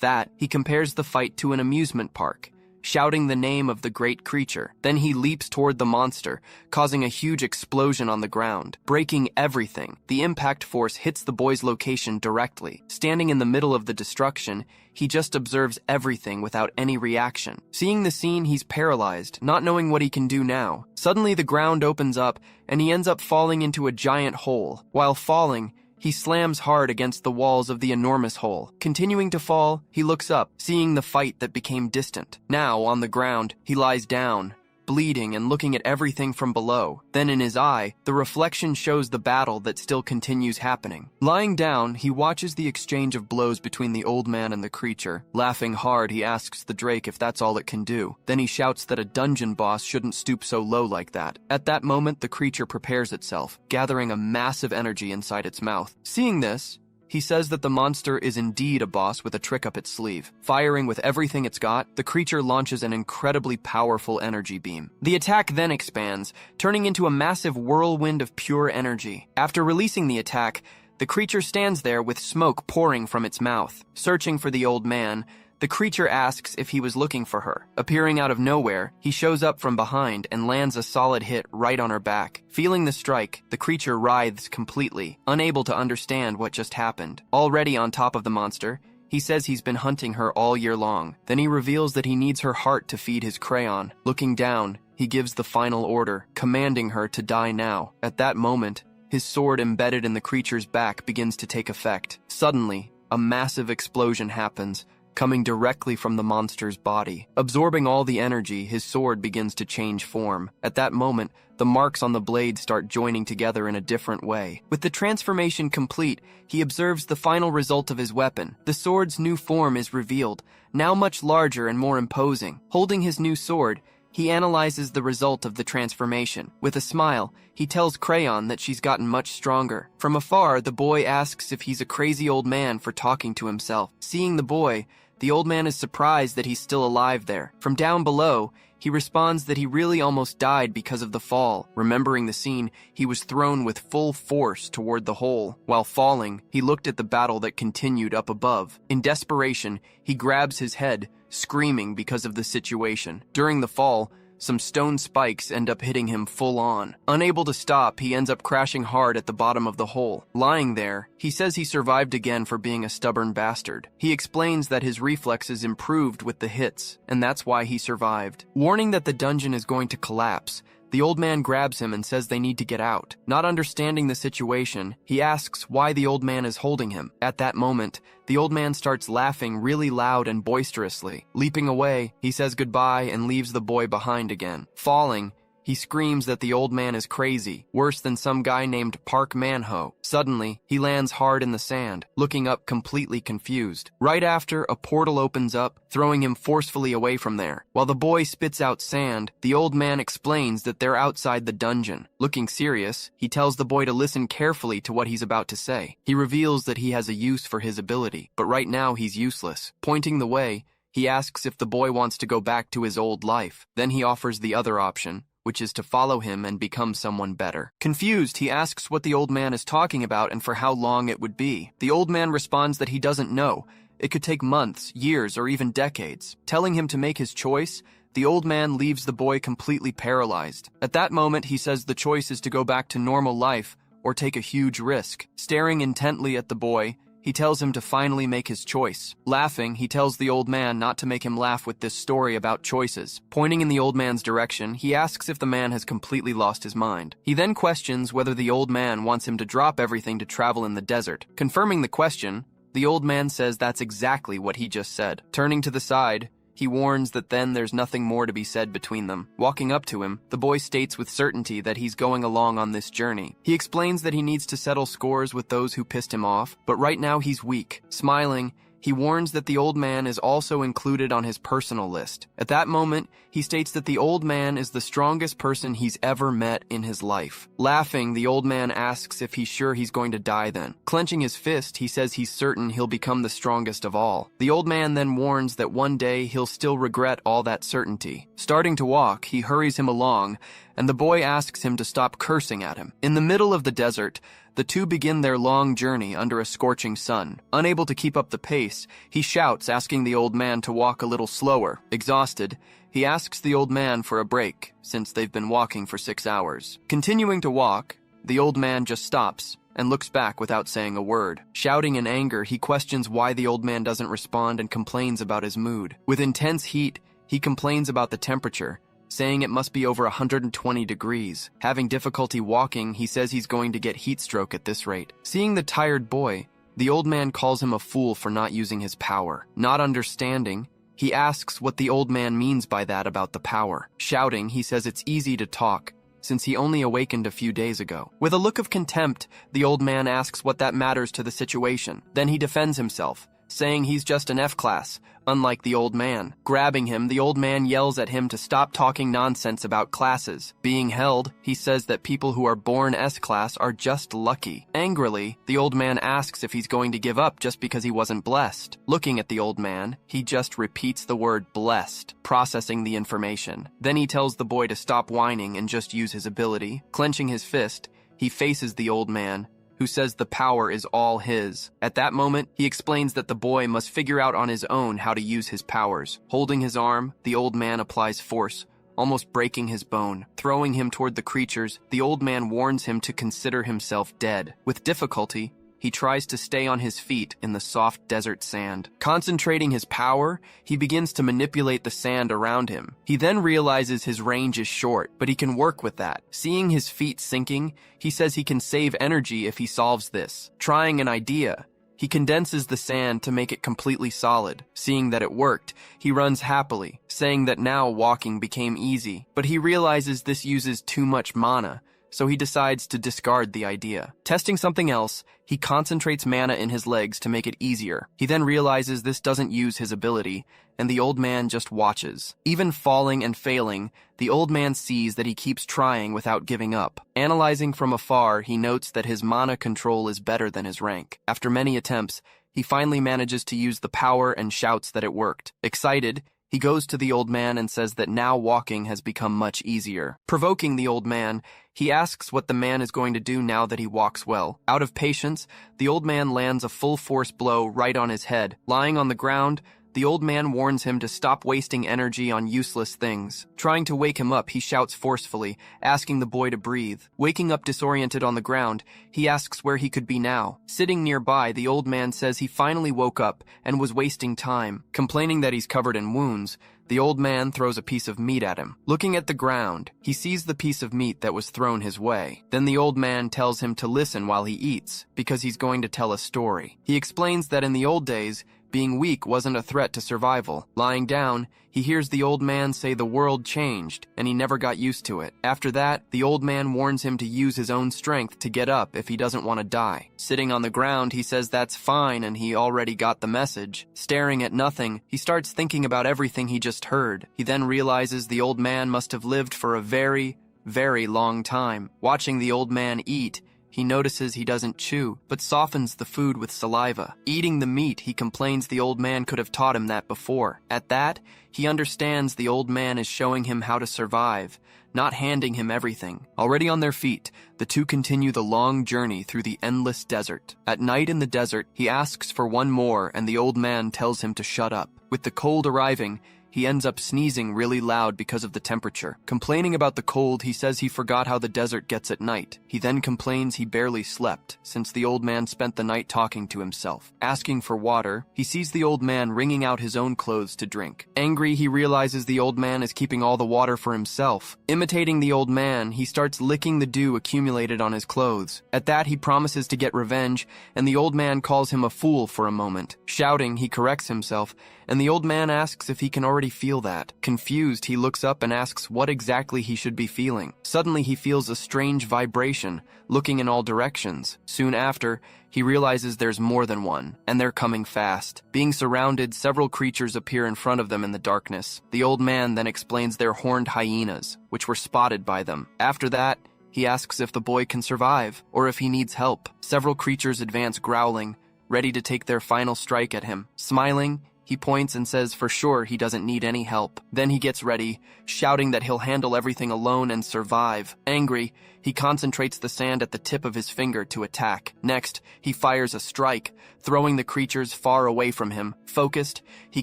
that, he compares the fight to an amusement park, shouting the name of the great creature. Then he leaps toward the monster, causing a huge explosion on the ground, breaking everything. The impact force hits the boy's location directly. Standing in the middle of the destruction, he just observes everything without any reaction. Seeing the scene, he's paralyzed, not knowing what he can do now. Suddenly, the ground opens up, and he ends up falling into a giant hole. While falling, he slams hard against the walls of the enormous hole. Continuing to fall, he looks up, seeing the fight that became distant. Now, on the ground, he lies down, bleeding and looking at everything from below. Then in his eye, the reflection shows the battle that still continues happening. Lying down, he watches the exchange of blows between the old man and the creature. Laughing hard, he asks the drake if that's all it can do. Then he shouts that a dungeon boss shouldn't stoop so low like that. At that moment, the creature prepares itself, gathering a massive energy inside its mouth. Seeing this, he says that the monster is indeed a boss with a trick up its sleeve. Firing with everything it's got, the creature launches an incredibly powerful energy beam. The attack then expands, turning into a massive whirlwind of pure energy. After releasing the attack, the creature stands there with smoke pouring from its mouth. Searching for the old man, the creature asks if he was looking for her. Appearing out of nowhere, he shows up from behind and lands a solid hit right on her back. Feeling the strike, the creature writhes completely, unable to understand what just happened. Already on top of the monster, he says he's been hunting her all year long. Then he reveals that he needs her heart to feed his crayon. Looking down, he gives the final order, commanding her to die now. At that moment, his sword embedded in the creature's back begins to take effect. Suddenly, a massive explosion happens, coming directly from the monster's body. Absorbing all the energy, his sword begins to change form. At that moment, the marks on the blade start joining together in a different way. With the transformation complete, he observes the final result of his weapon. The sword's new form is revealed, now much larger and more imposing. Holding his new sword, he analyzes the result of the transformation. With a smile, he tells Crayon that she's gotten much stronger. From afar, the boy asks if he's a crazy old man for talking to himself. Seeing the boy, the old man is surprised that he's still alive there. From down below, he responds that he really almost died because of the fall. Remembering the scene, he was thrown with full force toward the hole. While falling, he looked at the battle that continued up above. In desperation, he grabs his head, screaming because of the situation. During the fall, some stone spikes end up hitting him full on. Unable to stop, he ends up crashing hard at the bottom of the hole. Lying there, he says he survived again for being a stubborn bastard. He explains that his reflexes improved with the hits, and that's why he survived. Warning that the dungeon is going to collapse, the old man grabs him and says they need to get out. Not understanding the situation, he asks why the old man is holding him. At that moment, the old man starts laughing really loud and boisterously. Leaping away, he says goodbye and leaves the boy behind again. Falling, he screams that the old man is crazy, worse than some guy named Park Manhwa. Suddenly, he lands hard in the sand, looking up completely confused. Right after, a portal opens up, throwing him forcefully away from there. While the boy spits out sand, the old man explains that they're outside the dungeon. Looking serious, he tells the boy to listen carefully to what he's about to say. He reveals that he has a use for his ability, but right now he's useless. Pointing the way, he asks if the boy wants to go back to his old life. Then he offers the other option, which is to follow him and become someone better. Confused, he asks what the old man is talking about and for how long it would be. The old man responds that he doesn't know, It could take months, years, or even decades. Telling him to make his choice, the old man leaves the boy completely paralyzed. At that moment, he says the choice is to go back to normal life or take a huge risk. Staring intently at the boy, he tells him to finally make his choice. Laughing, he tells the old man not to make him laugh with this story about choices. Pointing in the old man's direction, he asks if the man has completely lost his mind. He then questions whether the old man wants him to drop everything to travel in the desert. Confirming the question, the old man says that's exactly what he just said. Turning to the side, he warns that then there's nothing more to be said between them. Walking up to him, the boy states with certainty that he's going along on this journey. He explains that he needs to settle scores with those who pissed him off, but right now he's weak. Smiling, he warns that the old man is also included on his personal list. At that moment, he states that the old man is the strongest person he's ever met in his life. Laughing, the old man asks if he's sure he's going to die then. Clenching his fist, he says he's certain he'll become the strongest of all. The old man then warns that one day he'll still regret all that certainty. Starting to walk, he hurries him along, and the boy asks him to stop cursing at him. In the middle of the desert, the two begin their long journey under a scorching sun. Unable to keep up the pace, he shouts, asking the old man to walk a little slower. Exhausted, he asks the old man for a break, since they've been walking for 6 hours. Continuing to walk, the old man just stops and looks back without saying a word. Shouting in anger, he questions why the old man doesn't respond and complains about his mood. With intense heat, he complains about the temperature, saying it must be over 120 degrees. Having difficulty walking, he says he's going to get heat stroke at this rate. Seeing the tired boy, the old man calls him a fool for not using his power. Not understanding, he asks what the old man means by that about the power. Shouting, he says it's easy to talk, since he only awakened a few days ago. With a look of contempt, the old man asks what that matters to the situation. Then he defends himself, saying he's just an F-class, unlike the old man. Grabbing him, the old man yells at him to stop talking nonsense about classes. Being held, he says that people who are born S-class are just lucky. Angrily, the old man asks if he's going to give up just because he wasn't blessed. Looking at the old man, he just repeats the word blessed, processing the information. Then he tells the boy to stop whining and just use his ability. Clenching his fist, he faces the old man, who says the power is all his. At that moment, he explains that the boy must figure out on his own how to use his powers. Holding his arm, the old man applies force, almost breaking his bone. Throwing him toward the creatures, the old man warns him to consider himself dead. With difficulty, he tries to stay on his feet in the soft desert sand. Concentrating his power, he begins to manipulate the sand around him. He then realizes his range is short, but he can work with that. Seeing his feet sinking, he says he can save energy if he solves this. Trying an idea, he condenses the sand to make it completely solid. Seeing that it worked, he runs happily, saying that now walking became easy. But he realizes this uses too much mana, so he decides to discard the idea. Testing something else, he concentrates mana in his legs to make it easier. He then realizes this doesn't use his ability, and the old man just watches. Even falling and failing, the old man sees that he keeps trying without giving up. Analyzing from afar, he notes that his mana control is better than his rank. After many attempts, he finally manages to use the power and shouts that it worked. Excited, he goes to the old man and says that now walking has become much easier. Provoking the old man, he asks what the man is going to do now that he walks well. Out of patience, the old man lands a full-force blow right on his head. Lying on the ground, the old man warns him to stop wasting energy on useless things. Trying to wake him up, he shouts forcefully, asking the boy to breathe. Waking up disoriented on the ground, he asks where he could be now. Sitting nearby, the old man says he finally woke up and was wasting time. Complaining that he's covered in wounds, the old man throws a piece of meat at him. Looking at the ground, he sees the piece of meat that was thrown his way. Then the old man tells him to listen while he eats, because he's going to tell a story. He explains that in the old days, being weak wasn't a threat to survival. Lying down, he hears the old man say the world changed, and he never got used to it. After that, the old man warns him to use his own strength to get up if he doesn't want to die. Sitting on the ground, he says that's fine and he already got the message. Staring at nothing, he starts thinking about everything he just heard. He then realizes the old man must have lived for a very, very long time. Watching the old man eat, he notices he doesn't chew, but softens the food with saliva. Eating the meat, he complains the old man could have taught him that before. At that, he understands the old man is showing him how to survive, not handing him everything. Already on their feet, the two continue the long journey through the endless desert. At night in the desert, he asks for one more and the old man tells him to shut up. With the cold arriving, he ends up sneezing really loud because of the temperature. Complaining about the cold, he says he forgot how the desert gets at night. He then complains he barely slept, since the old man spent the night talking to himself. Asking for water, he sees the old man wringing out his own clothes to drink. Angry, he realizes the old man is keeping all the water for himself. Imitating the old man, he starts licking the dew accumulated on his clothes. At that, he promises to get revenge, and the old man calls him a fool for a moment. Shouting, he corrects himself, and the old man asks if he can already feel that. Confused, he looks up and asks what exactly he should be feeling. Suddenly, he feels a strange vibration, looking in all directions. Soon after, he realizes there's more than one, and they're coming fast. Being surrounded, several creatures appear in front of them in the darkness. The old man then explains they're horned hyenas, which were spotted by them. After that, he asks if the boy can survive, or if he needs help. Several creatures advance growling, ready to take their final strike at him. Smiling, he points and says for sure he doesn't need any help. Then he gets ready, shouting that he'll handle everything alone and survive. Angry, he concentrates the sand at the tip of his finger to attack. Next, he fires a strike, throwing the creatures far away from him. Focused, he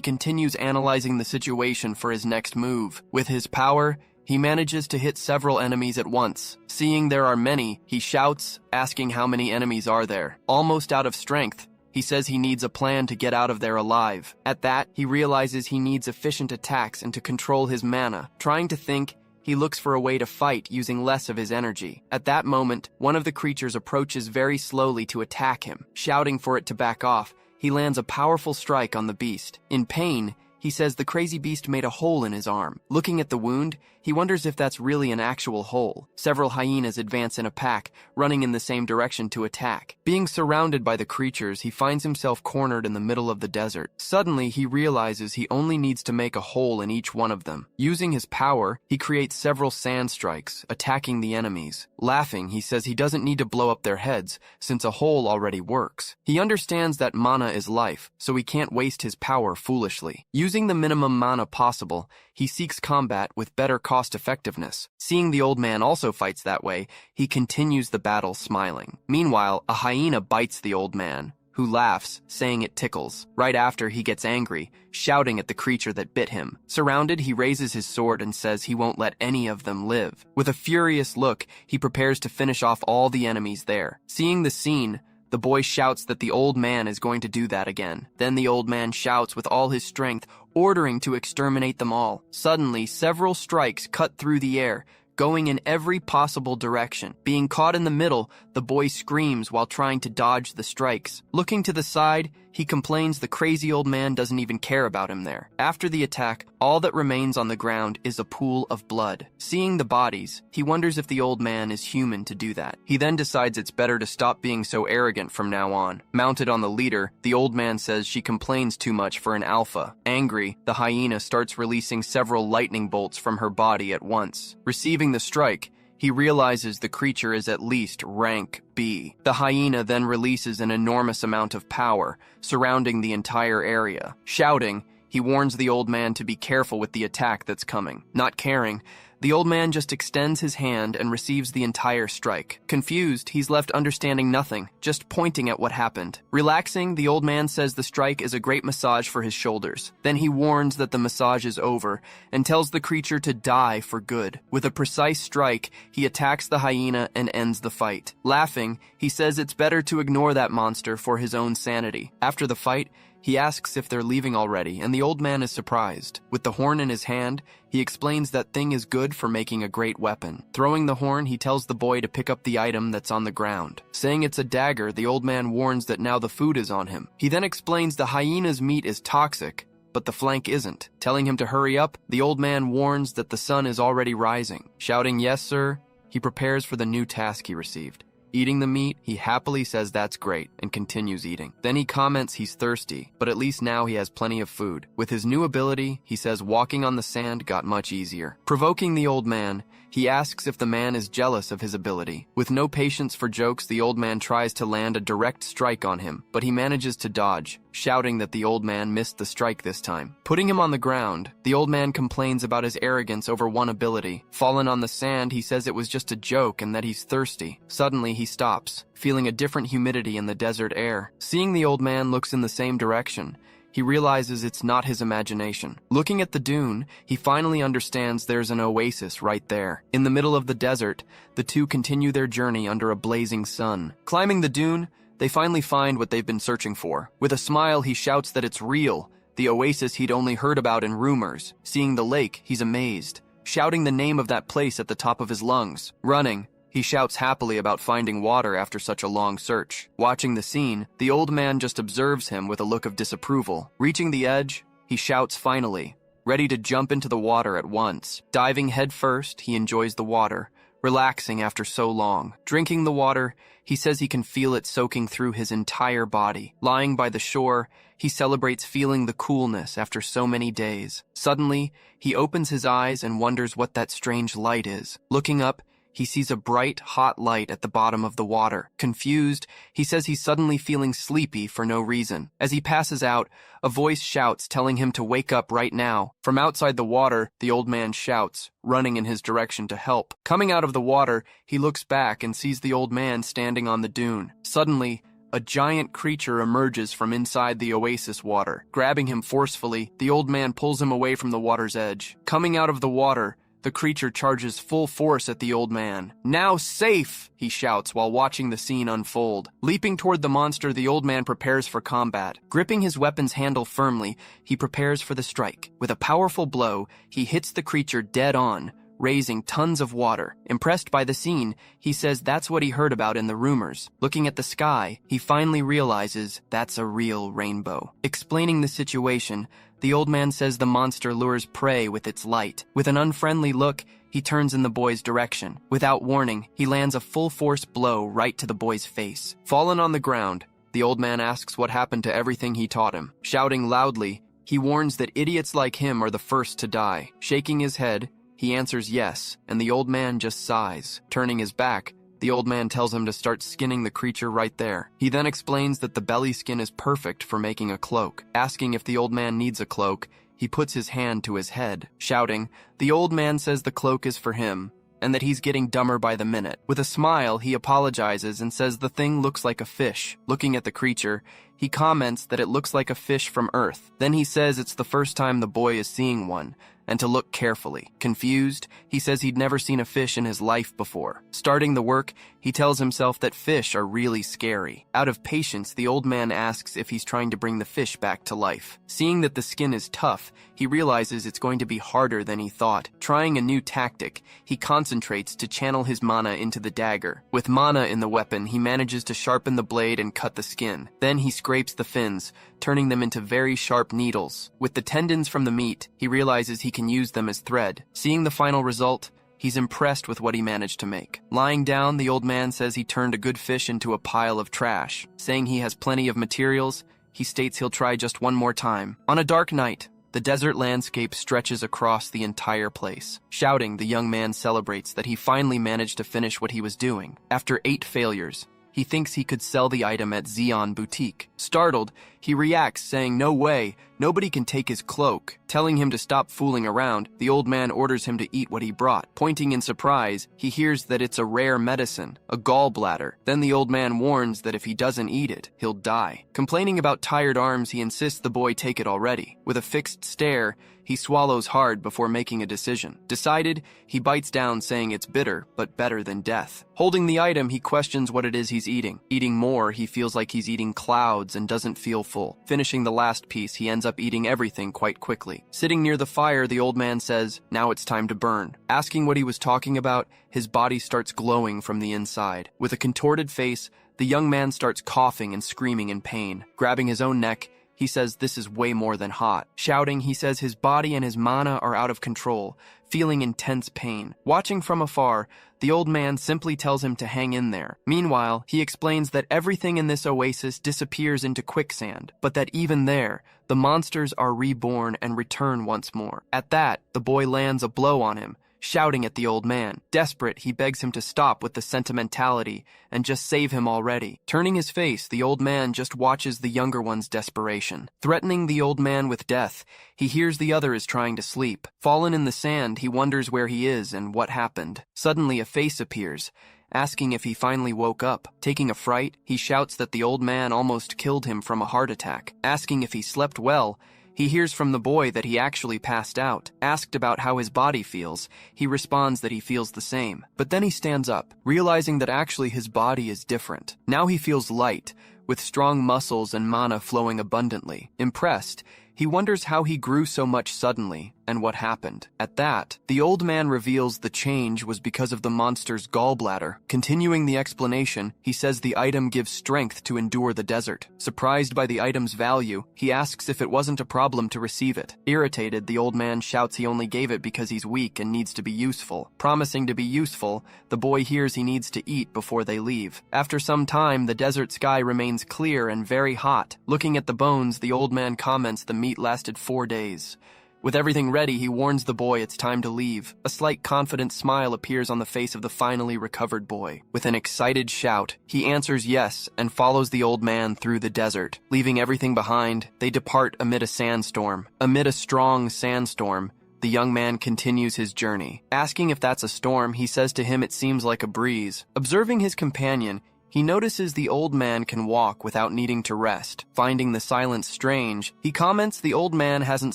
continues analyzing the situation for his next move. With his power, he manages to hit several enemies at once. Seeing there are many, he shouts, asking how many enemies are there. Almost out of strength, he says he needs a plan to get out of there alive. At that, he realizes he needs efficient attacks and to control his mana. Trying to think, he looks for a way to fight using less of his energy. At that moment, one of the creatures approaches very slowly to attack him. Shouting for it to back off, he lands a powerful strike on the beast. In pain, he says the crazy beast made a hole in his arm. Looking at the wound, he wonders if that's really an actual hole. Several hyenas advance in a pack, running in the same direction to attack. Being surrounded by the creatures, he finds himself cornered in the middle of the desert. Suddenly, he realizes he only needs to make a hole in each one of them. Using his power, he creates several sand strikes, attacking the enemies. Laughing, he says he doesn't need to blow up their heads, since a hole already works. He understands that mana is life, so he can't waste his power foolishly. Using the minimum mana possible, he seeks combat with better cost-effectiveness. Seeing the old man also fights that way, he continues the battle smiling. Meanwhile, a hyena bites the old man, who laughs, saying it tickles. Right after, he gets angry, shouting at the creature that bit him. Surrounded, he raises his sword and says he won't let any of them live. With a furious look, he prepares to finish off all the enemies there. Seeing the scene, the boy shouts that the old man is going to do that again. Then the old man shouts with all his strength, ordering to exterminate them all. Suddenly, several strikes cut through the air, going in every possible direction. Being caught in the middle, the boy screams while trying to dodge the strikes. Looking to the side, he complains the crazy old man doesn't even care about him there. After the attack, all that remains on the ground is a pool of blood. Seeing the bodies, he wonders if the old man is human to do that. He then decides it's better to stop being so arrogant from now on. Mounted on the leader, the old man says she complains too much for an alpha. Angry, the hyena starts releasing several lightning bolts from her body at once. Receiving the strike, he realizes the creature is at least rank B. The hyena then releases an enormous amount of power, surrounding the entire area. Shouting, he warns the old man to be careful with the attack that's coming. Not caring, the old man just extends his hand and receives the entire strike. Confused, he's left understanding nothing, just pointing at what happened. Relaxing, the old man says the strike is a great massage for his shoulders. Then he warns that the massage is over and tells the creature to die for good. With a precise strike, he attacks the hyena and ends the fight. Laughing, he says it's better to ignore that monster for his own sanity. After the fight, he asks if they're leaving already, and the old man is surprised. With the horn in his hand, he explains that thing is good for making a great weapon. Throwing the horn, he tells the boy to pick up the item that's on the ground. Saying it's a dagger, the old man warns that now the food is on him. He then explains the hyena's meat is toxic, but the flank isn't. Telling him to hurry up, the old man warns that the sun is already rising. Shouting, "Yes, sir," he prepares for the new task he received. Eating the meat, he happily says that's great and continues eating. Then he comments he's thirsty, but at least now he has plenty of food. With his new ability, he says walking on the sand got much easier. Provoking the old man, he asks if the man is jealous of his ability. With no patience for jokes, the old man tries to land a direct strike on him, but he manages to dodge, shouting that the old man missed the strike this time. Putting him on the ground, the old man complains about his arrogance over one ability. Fallen on the sand, he says it was just a joke and that he's thirsty. Suddenly, he stops, feeling a different humidity in the desert air. Seeing the old man looks in the same direction, he realizes it's not his imagination. Looking at the dune, he finally understands there's an oasis right there. In the middle of the desert, the two continue their journey under a blazing sun. Climbing the dune, they finally find what they've been searching for. With a smile, he shouts that it's real, the oasis he'd only heard about in rumors. Seeing the lake, he's amazed, shouting the name of that place at the top of his lungs. Running, he shouts happily about finding water after such a long search. Watching the scene, the old man just observes him with a look of disapproval. Reaching the edge, he shouts finally, ready to jump into the water at once. Diving headfirst, he enjoys the water, relaxing after so long. Drinking the water, he says he can feel it soaking through his entire body. Lying by the shore, he celebrates feeling the coolness after so many days. Suddenly, he opens his eyes and wonders what that strange light is. Looking up, he sees a bright, hot light at the bottom of the water. Confused, he says he's suddenly feeling sleepy for no reason. As he passes out, a voice shouts telling him to wake up right now. From outside the water, the old man shouts, running in his direction to help. Coming out of the water, he looks back and sees the old man standing on the dune. Suddenly, a giant creature emerges from inside the oasis water. Grabbing him forcefully, the old man pulls him away from the water's edge. Coming out of the water, the creature charges full force at the old man. "Now safe!" he shouts while watching the scene unfold. Leaping toward the monster, the old man prepares for combat. Gripping his weapon's handle firmly, he prepares for the strike. With a powerful blow, he hits the creature dead on, raising tons of water. Impressed by the scene, he says that's what he heard about in the rumors. Looking at the sky, he finally realizes that's a real rainbow. Explaining the situation, the old man says the monster lures prey with its light. With an unfriendly look, he turns in the boy's direction. Without warning, he lands a full-force blow right to the boy's face. Fallen on the ground, the old man asks what happened to everything he taught him. Shouting loudly, he warns that idiots like him are the first to die. Shaking his head, he answers yes, and the old man just sighs. Turning his back, the old man tells him to start skinning the creature right there. He then explains that the belly skin is perfect for making a cloak. Asking if the old man needs a cloak, he puts his hand to his head. Shouting, the old man says the cloak is for him, and that he's getting dumber by the minute. With a smile, he apologizes and says the thing looks like a fish. Looking at the creature, he comments that it looks like a fish from Earth. Then he says it's the first time the boy is seeing one, and to look carefully. Confused, he says he'd never seen a fish in his life before. Starting the work, he tells himself that fish are really scary. Out of patience, the old man asks if he's trying to bring the fish back to life. Seeing that the skin is tough, he realizes it's going to be harder than he thought. Trying a new tactic, he concentrates to channel his mana into the dagger. With mana in the weapon, he manages to sharpen the blade and cut the skin. Then he scrapes the fins, turning them into very sharp needles. With the tendons from the meat, he realizes he can use them as thread. Seeing the final result, he's impressed with what he managed to make. Lying down, the old man says he turned a good fish into a pile of trash. Saying he has plenty of materials, he states he'll try just one more time. On a dark night, the desert landscape stretches across the entire place. Shouting, the young man celebrates that he finally managed to finish what he was doing. After 8 failures, he thinks he could sell the item at Xeon Boutique. Startled, he reacts, saying, "No way, nobody can take his cloak." Telling him to stop fooling around, the old man orders him to eat what he brought. Pointing in surprise, he hears that it's a rare medicine, a gallbladder. Then the old man warns that if he doesn't eat it, he'll die. Complaining about tired arms, he insists the boy take it already. With a fixed stare, he swallows hard before making a decision. Decided, he bites down, saying it's bitter, but better than death. Holding the item, he questions what it is he's eating. Eating more, he feels like he's eating clouds and doesn't feel full. Finishing the last piece, he ends up eating everything quite quickly. Sitting near the fire, the old man says, "Now it's time to burn." Asking what he was talking about, his body starts glowing from the inside. With a contorted face, the young man starts coughing and screaming in pain. Grabbing his own neck, he says this is way more than hot. Shouting, he says his body and his mana are out of control, feeling intense pain. Watching from afar, the old man simply tells him to hang in there. Meanwhile, he explains that everything in this oasis disappears into quicksand, but that even there, the monsters are reborn and return once more. At that, the boy lands a blow on him, shouting at the old man. Desperate, he begs him to stop with the sentimentality and just save him already. Turning his face, the old man just watches the younger one's desperation. Threatening the old man with death, he hears the other is trying to sleep. Fallen in the sand, he wonders where he is and what happened. Suddenly, a face appears, asking if he finally woke up. Taking a fright, he shouts that the old man almost killed him from a heart attack. Asking if he slept well, he hears from the boy that he actually passed out. Asked about how his body feels, he responds that he feels the same. But then he stands up, realizing that actually his body is different. Now he feels light, with strong muscles and mana flowing abundantly. Impressed, he wonders how he grew so much suddenly and what happened. At that, the old man reveals the change was because of the monster's gallbladder. Continuing the explanation, he says the item gives strength to endure the desert. Surprised by the item's value, he asks if it wasn't a problem to receive it. Irritated, the old man shouts he only gave it because he's weak and needs to be useful. Promising to be useful, the boy hears he needs to eat before they leave. After some time, the desert sky remains clear and very hot. Looking at the bones, the old man comments the meat lasted 4 days. With everything ready, he warns the boy it's time to leave. A slight confident smile appears on the face of the finally recovered boy. With an excited shout, he answers yes and follows the old man through the desert. Leaving everything behind, they depart amid a sandstorm. Amid a strong sandstorm, the young man continues his journey. Asking if that's a storm, he says to him it seems like a breeze. Observing his companion, he notices the old man can walk without needing to rest. Finding the silence strange, he comments the old man hasn't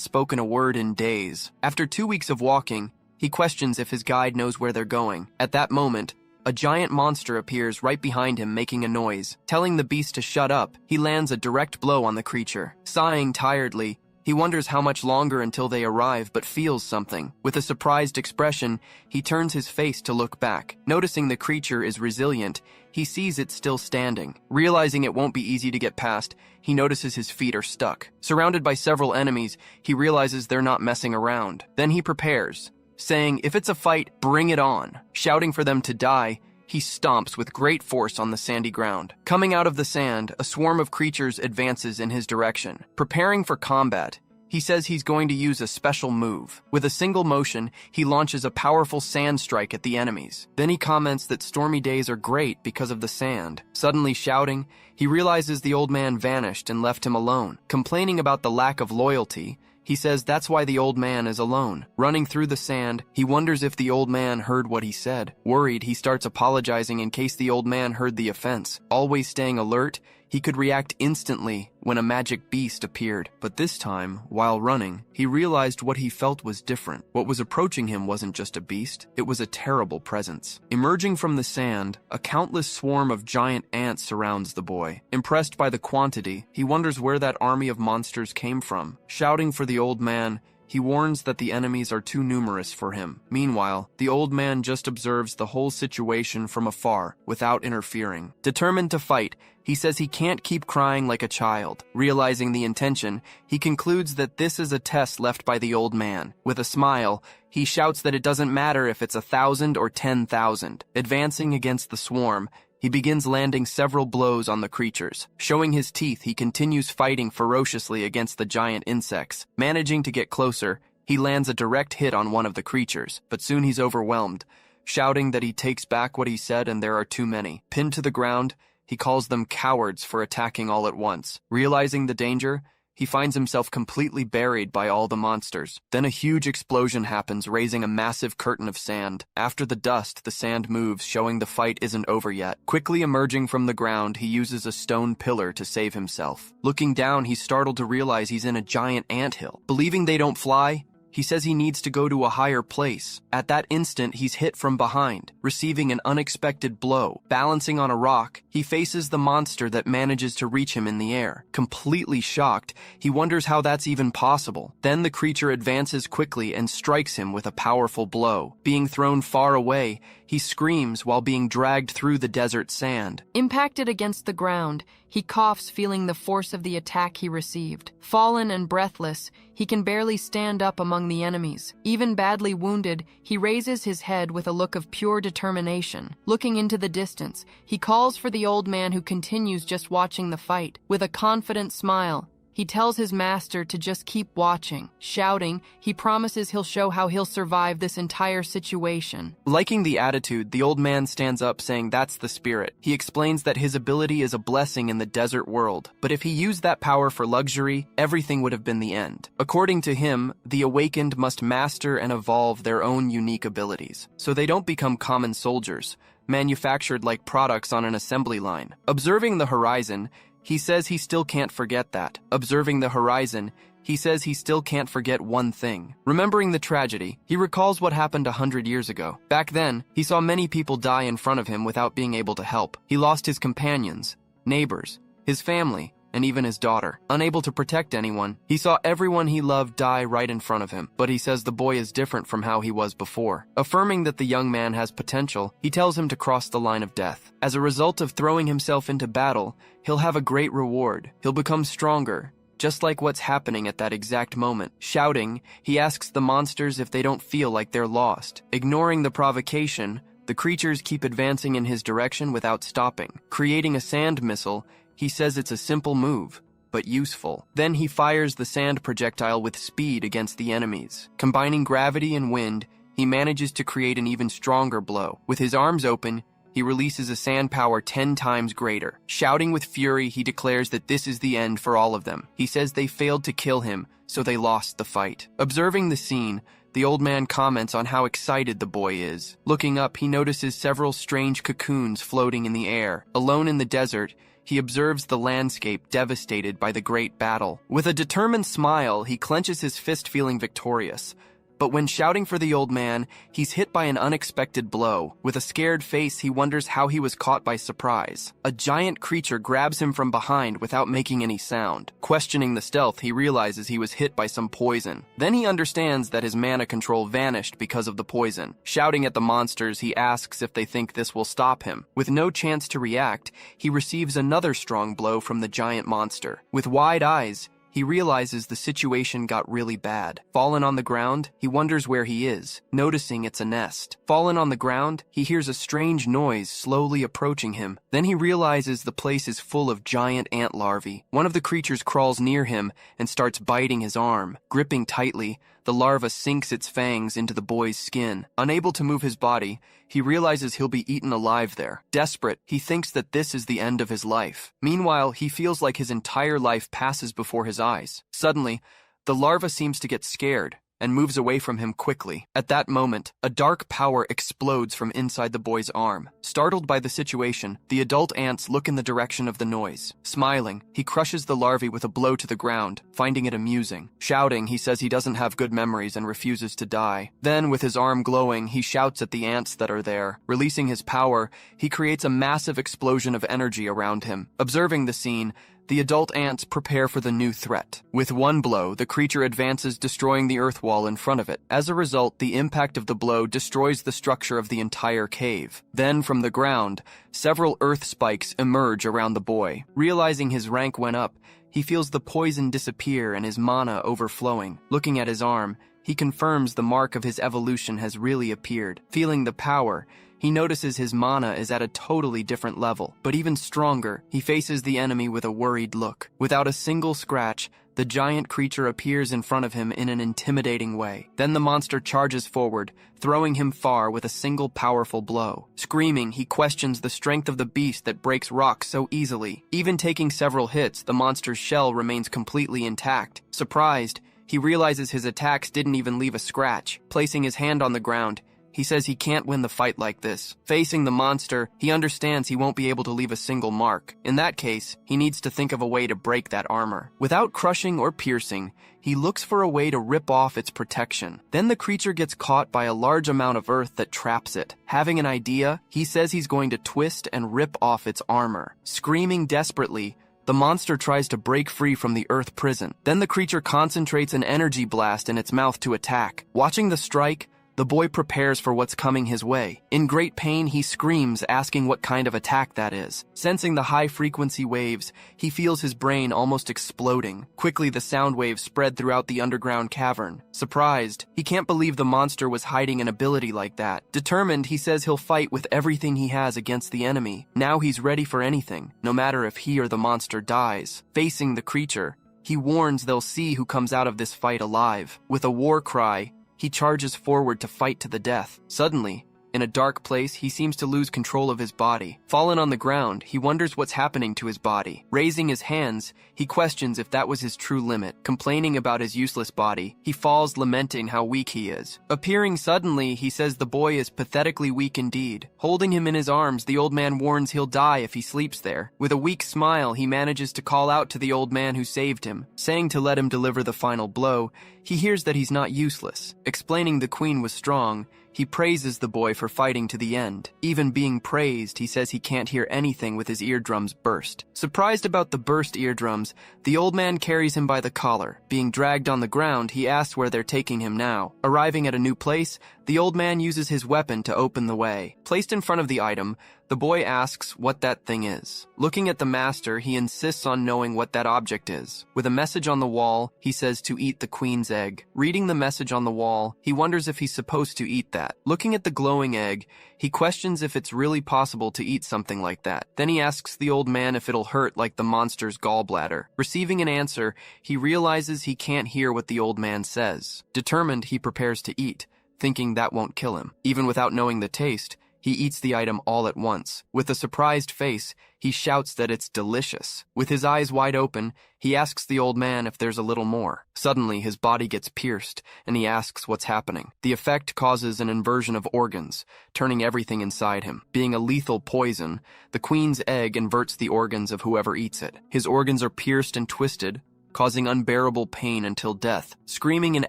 spoken a word in days. After 2 weeks of walking, he questions if his guide knows where they're going. At that moment, a giant monster appears right behind him making a noise. Telling the beast to shut up, he lands a direct blow on the creature. Sighing tiredly, he wonders how much longer until they arrive but feels something. With a surprised expression, he turns his face to look back. Noticing the creature is resilient, he sees it still standing. Realizing it won't be easy to get past, he notices his feet are stuck. Surrounded by several enemies, he realizes they're not messing around. Then he prepares, saying, "If it's a fight, bring it on." Shouting for them to die, he stomps with great force on the sandy ground. Coming out of the sand, a swarm of creatures advances in his direction. Preparing for combat, he says he's going to use a special move. With a single motion, he launches a powerful sand strike at the enemies. Then he comments that stormy days are great because of the sand. Suddenly shouting, he realizes the old man vanished and left him alone. Complaining about the lack of loyalty, he says that's why the old man is alone. Running through the sand, he wonders if the old man heard what he said. Worried, he starts apologizing in case the old man heard the offense. Always staying alert, he could react instantly when a magic beast appeared. But this time, while running, he realized what he felt was different. What was approaching him wasn't just a beast, it was a terrible presence. Emerging from the sand, a countless swarm of giant ants surrounds the boy. Impressed by the quantity, he wonders where that army of monsters came from. Shouting for the old man, he warns that the enemies are too numerous for him. Meanwhile, the old man just observes the whole situation from afar, without interfering. Determined to fight, he says he can't keep crying like a child. Realizing the intention, he concludes that this is a test left by the old man. With a smile, he shouts that it doesn't matter if it's 1,000 or 10,000. Advancing against the swarm, he begins landing several blows on the creatures. Showing his teeth, he continues fighting ferociously against the giant insects. Managing to get closer, he lands a direct hit on one of the creatures, but soon he's overwhelmed, shouting that he takes back what he said and there are too many. Pinned to the ground, he calls them cowards for attacking all at once. Realizing the danger, he finds himself completely buried by all the monsters. Then a huge explosion happens, raising a massive curtain of sand. After the dust, the sand moves, showing the fight isn't over yet. Quickly emerging from the ground, he uses a stone pillar to save himself. Looking down, he's startled to realize he's in a giant anthill. Believing they don't fly, he says he needs to go to a higher place. At that instant, he's hit from behind, receiving an unexpected blow. Balancing on a rock, he faces the monster that manages to reach him in the air. Completely shocked, he wonders how that's even possible. Then the creature advances quickly and strikes him with a powerful blow. Being thrown far away, he screams while being dragged through the desert sand. Impacted against the ground, He coughs, feeling the force of the attack he received. Fallen and breathless, he can barely stand up among the enemies. Even badly wounded, he raises his head with a look of pure determination. Looking into the distance, he calls for the old man who continues just watching the fight. With a confident smile, he tells his master to just keep watching. Shouting, he promises he'll show how he'll survive this entire situation. Liking the attitude, the old man stands up saying that's the spirit. He explains that his ability is a blessing in the desert world, but if he used that power for luxury, everything would have been the end. According to him, the awakened must master and evolve their own unique abilities, so they don't become common soldiers, manufactured like products on an assembly line. Observing the horizon, he says he still can't forget that. Observing the horizon, he says he still can't forget one thing. Remembering the tragedy, he recalls what happened 100 years ago. Back then, he saw many people die in front of him without being able to help. He lost his companions, neighbors, his family, and even his daughter. Unable to protect anyone, he saw everyone he loved die right in front of him. But he says the boy is different from how he was before. Affirming that the young man has potential, he tells him to cross the line of death. As a result of throwing himself into battle, he'll have a great reward. He'll become stronger, just like what's happening at that exact moment. Shouting, he asks the monsters if they don't feel like they're lost. Ignoring the provocation, the creatures keep advancing in his direction without stopping. Creating a sand missile, he says it's a simple move, but useful. Then he fires the sand projectile with speed against the enemies. Combining gravity and wind, he manages to create an even stronger blow. With his arms open, he releases a sand power 10 times greater. Shouting with fury, he declares that this is the end for all of them. He says they failed to kill him, so they lost the fight. Observing the scene, the old man comments on how excited the boy is. Looking up, he notices several strange cocoons floating in the air. Alone in the desert, he observes the landscape devastated by the great battle. With a determined smile, he clenches his fist, feeling victorious. But when shouting for the old man, he's hit by an unexpected blow. With a scared face, he wonders how he was caught by surprise. A giant creature grabs him from behind without making any sound. Questioning the stealth, he realizes he was hit by some poison. Then he understands that his mana control vanished because of the poison. Shouting at the monsters, he asks if they think this will stop him. With no chance to react, he receives another strong blow from the giant monster. With wide eyes, he realizes the situation got really bad. Fallen on the ground, he wonders where he is, noticing it's a nest. Fallen on the ground, he hears a strange noise slowly approaching him. Then he realizes the place is full of giant ant larvae. One of the creatures crawls near him and starts biting his arm. Gripping tightly, the larva sinks its fangs into the boy's skin. Unable to move his body, he realizes he'll be eaten alive there. Desperate, he thinks that this is the end of his life. Meanwhile, he feels like his entire life passes before his eyes. Suddenly, the larva seems to get scared and moves away from him quickly. At that moment, a dark power explodes from inside the boy's arm. Startled by the situation, the adult ants look in the direction of the noise. Smiling, he crushes the larvae with a blow to the ground, finding it amusing. Shouting, he says he doesn't have good memories and refuses to die. Then, with his arm glowing, he shouts at the ants that are there. Releasing his power, he creates a massive explosion of energy around him. Observing the scene, the adult ants prepare for the new threat. With one blow, the creature advances, destroying the earth wall in front of it. As a result, the impact of the blow destroys the structure of the entire cave. Then, from the ground, several earth spikes emerge around the boy. Realizing his rank went up, he feels the poison disappear and his mana overflowing. Looking at his arm, he confirms the mark of his evolution has really appeared. Feeling the power, he notices his mana is at a totally different level. But even stronger, he faces the enemy with a worried look. Without a single scratch, the giant creature appears in front of him in an intimidating way. Then the monster charges forward, throwing him far with a single powerful blow. Screaming, he questions the strength of the beast that breaks rocks so easily. Even taking several hits, the monster's shell remains completely intact. Surprised, he realizes his attacks didn't even leave a scratch. Placing his hand on the ground, he says he can't win the fight like this. Facing the monster, he understands he won't be able to leave a single mark. In that case, he needs to think of a way to break that armor. Without crushing or piercing, he looks for a way to rip off its protection. Then the creature gets caught by a large amount of earth that traps it. Having an idea, he says he's going to twist and rip off its armor. Screaming desperately, the monster tries to break free from the earth prison. Then the creature concentrates an energy blast in its mouth to attack. Watching the strike, The boy prepares for what's coming his way. In great pain, he screams, asking what kind of attack that is. Sensing the high-frequency waves, he feels his brain almost exploding. Quickly, the sound waves spread throughout the underground cavern. Surprised, he can't believe the monster was hiding an ability like that. Determined, he says he'll fight with everything he has against the enemy. Now he's ready for anything, no matter if he or the monster dies. Facing the creature, he warns they'll see who comes out of this fight alive. With a war cry, he charges forward to fight to the death. Suddenly, in a dark place, he seems to lose control of his body. Fallen on the ground, he wonders what's happening to his body. Raising his hands, he questions if that was his true limit. Complaining about his useless body, he falls lamenting how weak he is. Appearing suddenly, he says the boy is pathetically weak indeed. Holding him in his arms, the old man warns he'll die if he sleeps there. With a weak smile, he manages to call out to the old man who saved him. Saying to let him deliver the final blow, he hears that he's not useless. Explaining the queen was strong, he praises the boy for fighting to the end. Even being praised, he says he can't hear anything with his eardrums burst. Surprised about the burst eardrums, the old man carries him by the collar. Being dragged on the ground, he asks where they're taking him now. Arriving at a new place, the old man uses his weapon to open the way. Placed in front of the item, the boy asks what that thing is. Looking at the master, he insists on knowing what that object is. With a message on the wall, he says to eat the queen's egg. Reading the message on the wall, he wonders if he's supposed to eat that. Looking at the glowing egg, he questions if it's really possible to eat something like that. Then he asks the old man if it'll hurt like the monster's gallbladder. Receiving an answer, he realizes he can't hear what the old man says. Determined, he prepares to eat, thinking that won't kill him. Even without knowing the taste, he eats the item all at once. With a surprised face, he shouts that it's delicious. With his eyes wide open, he asks the old man if there's a little more. Suddenly, his body gets pierced, and he asks what's happening. The effect causes an inversion of organs, turning everything inside him. Being a lethal poison, the queen's egg inverts the organs of whoever eats it. His organs are pierced and twisted, causing unbearable pain until death. Screaming in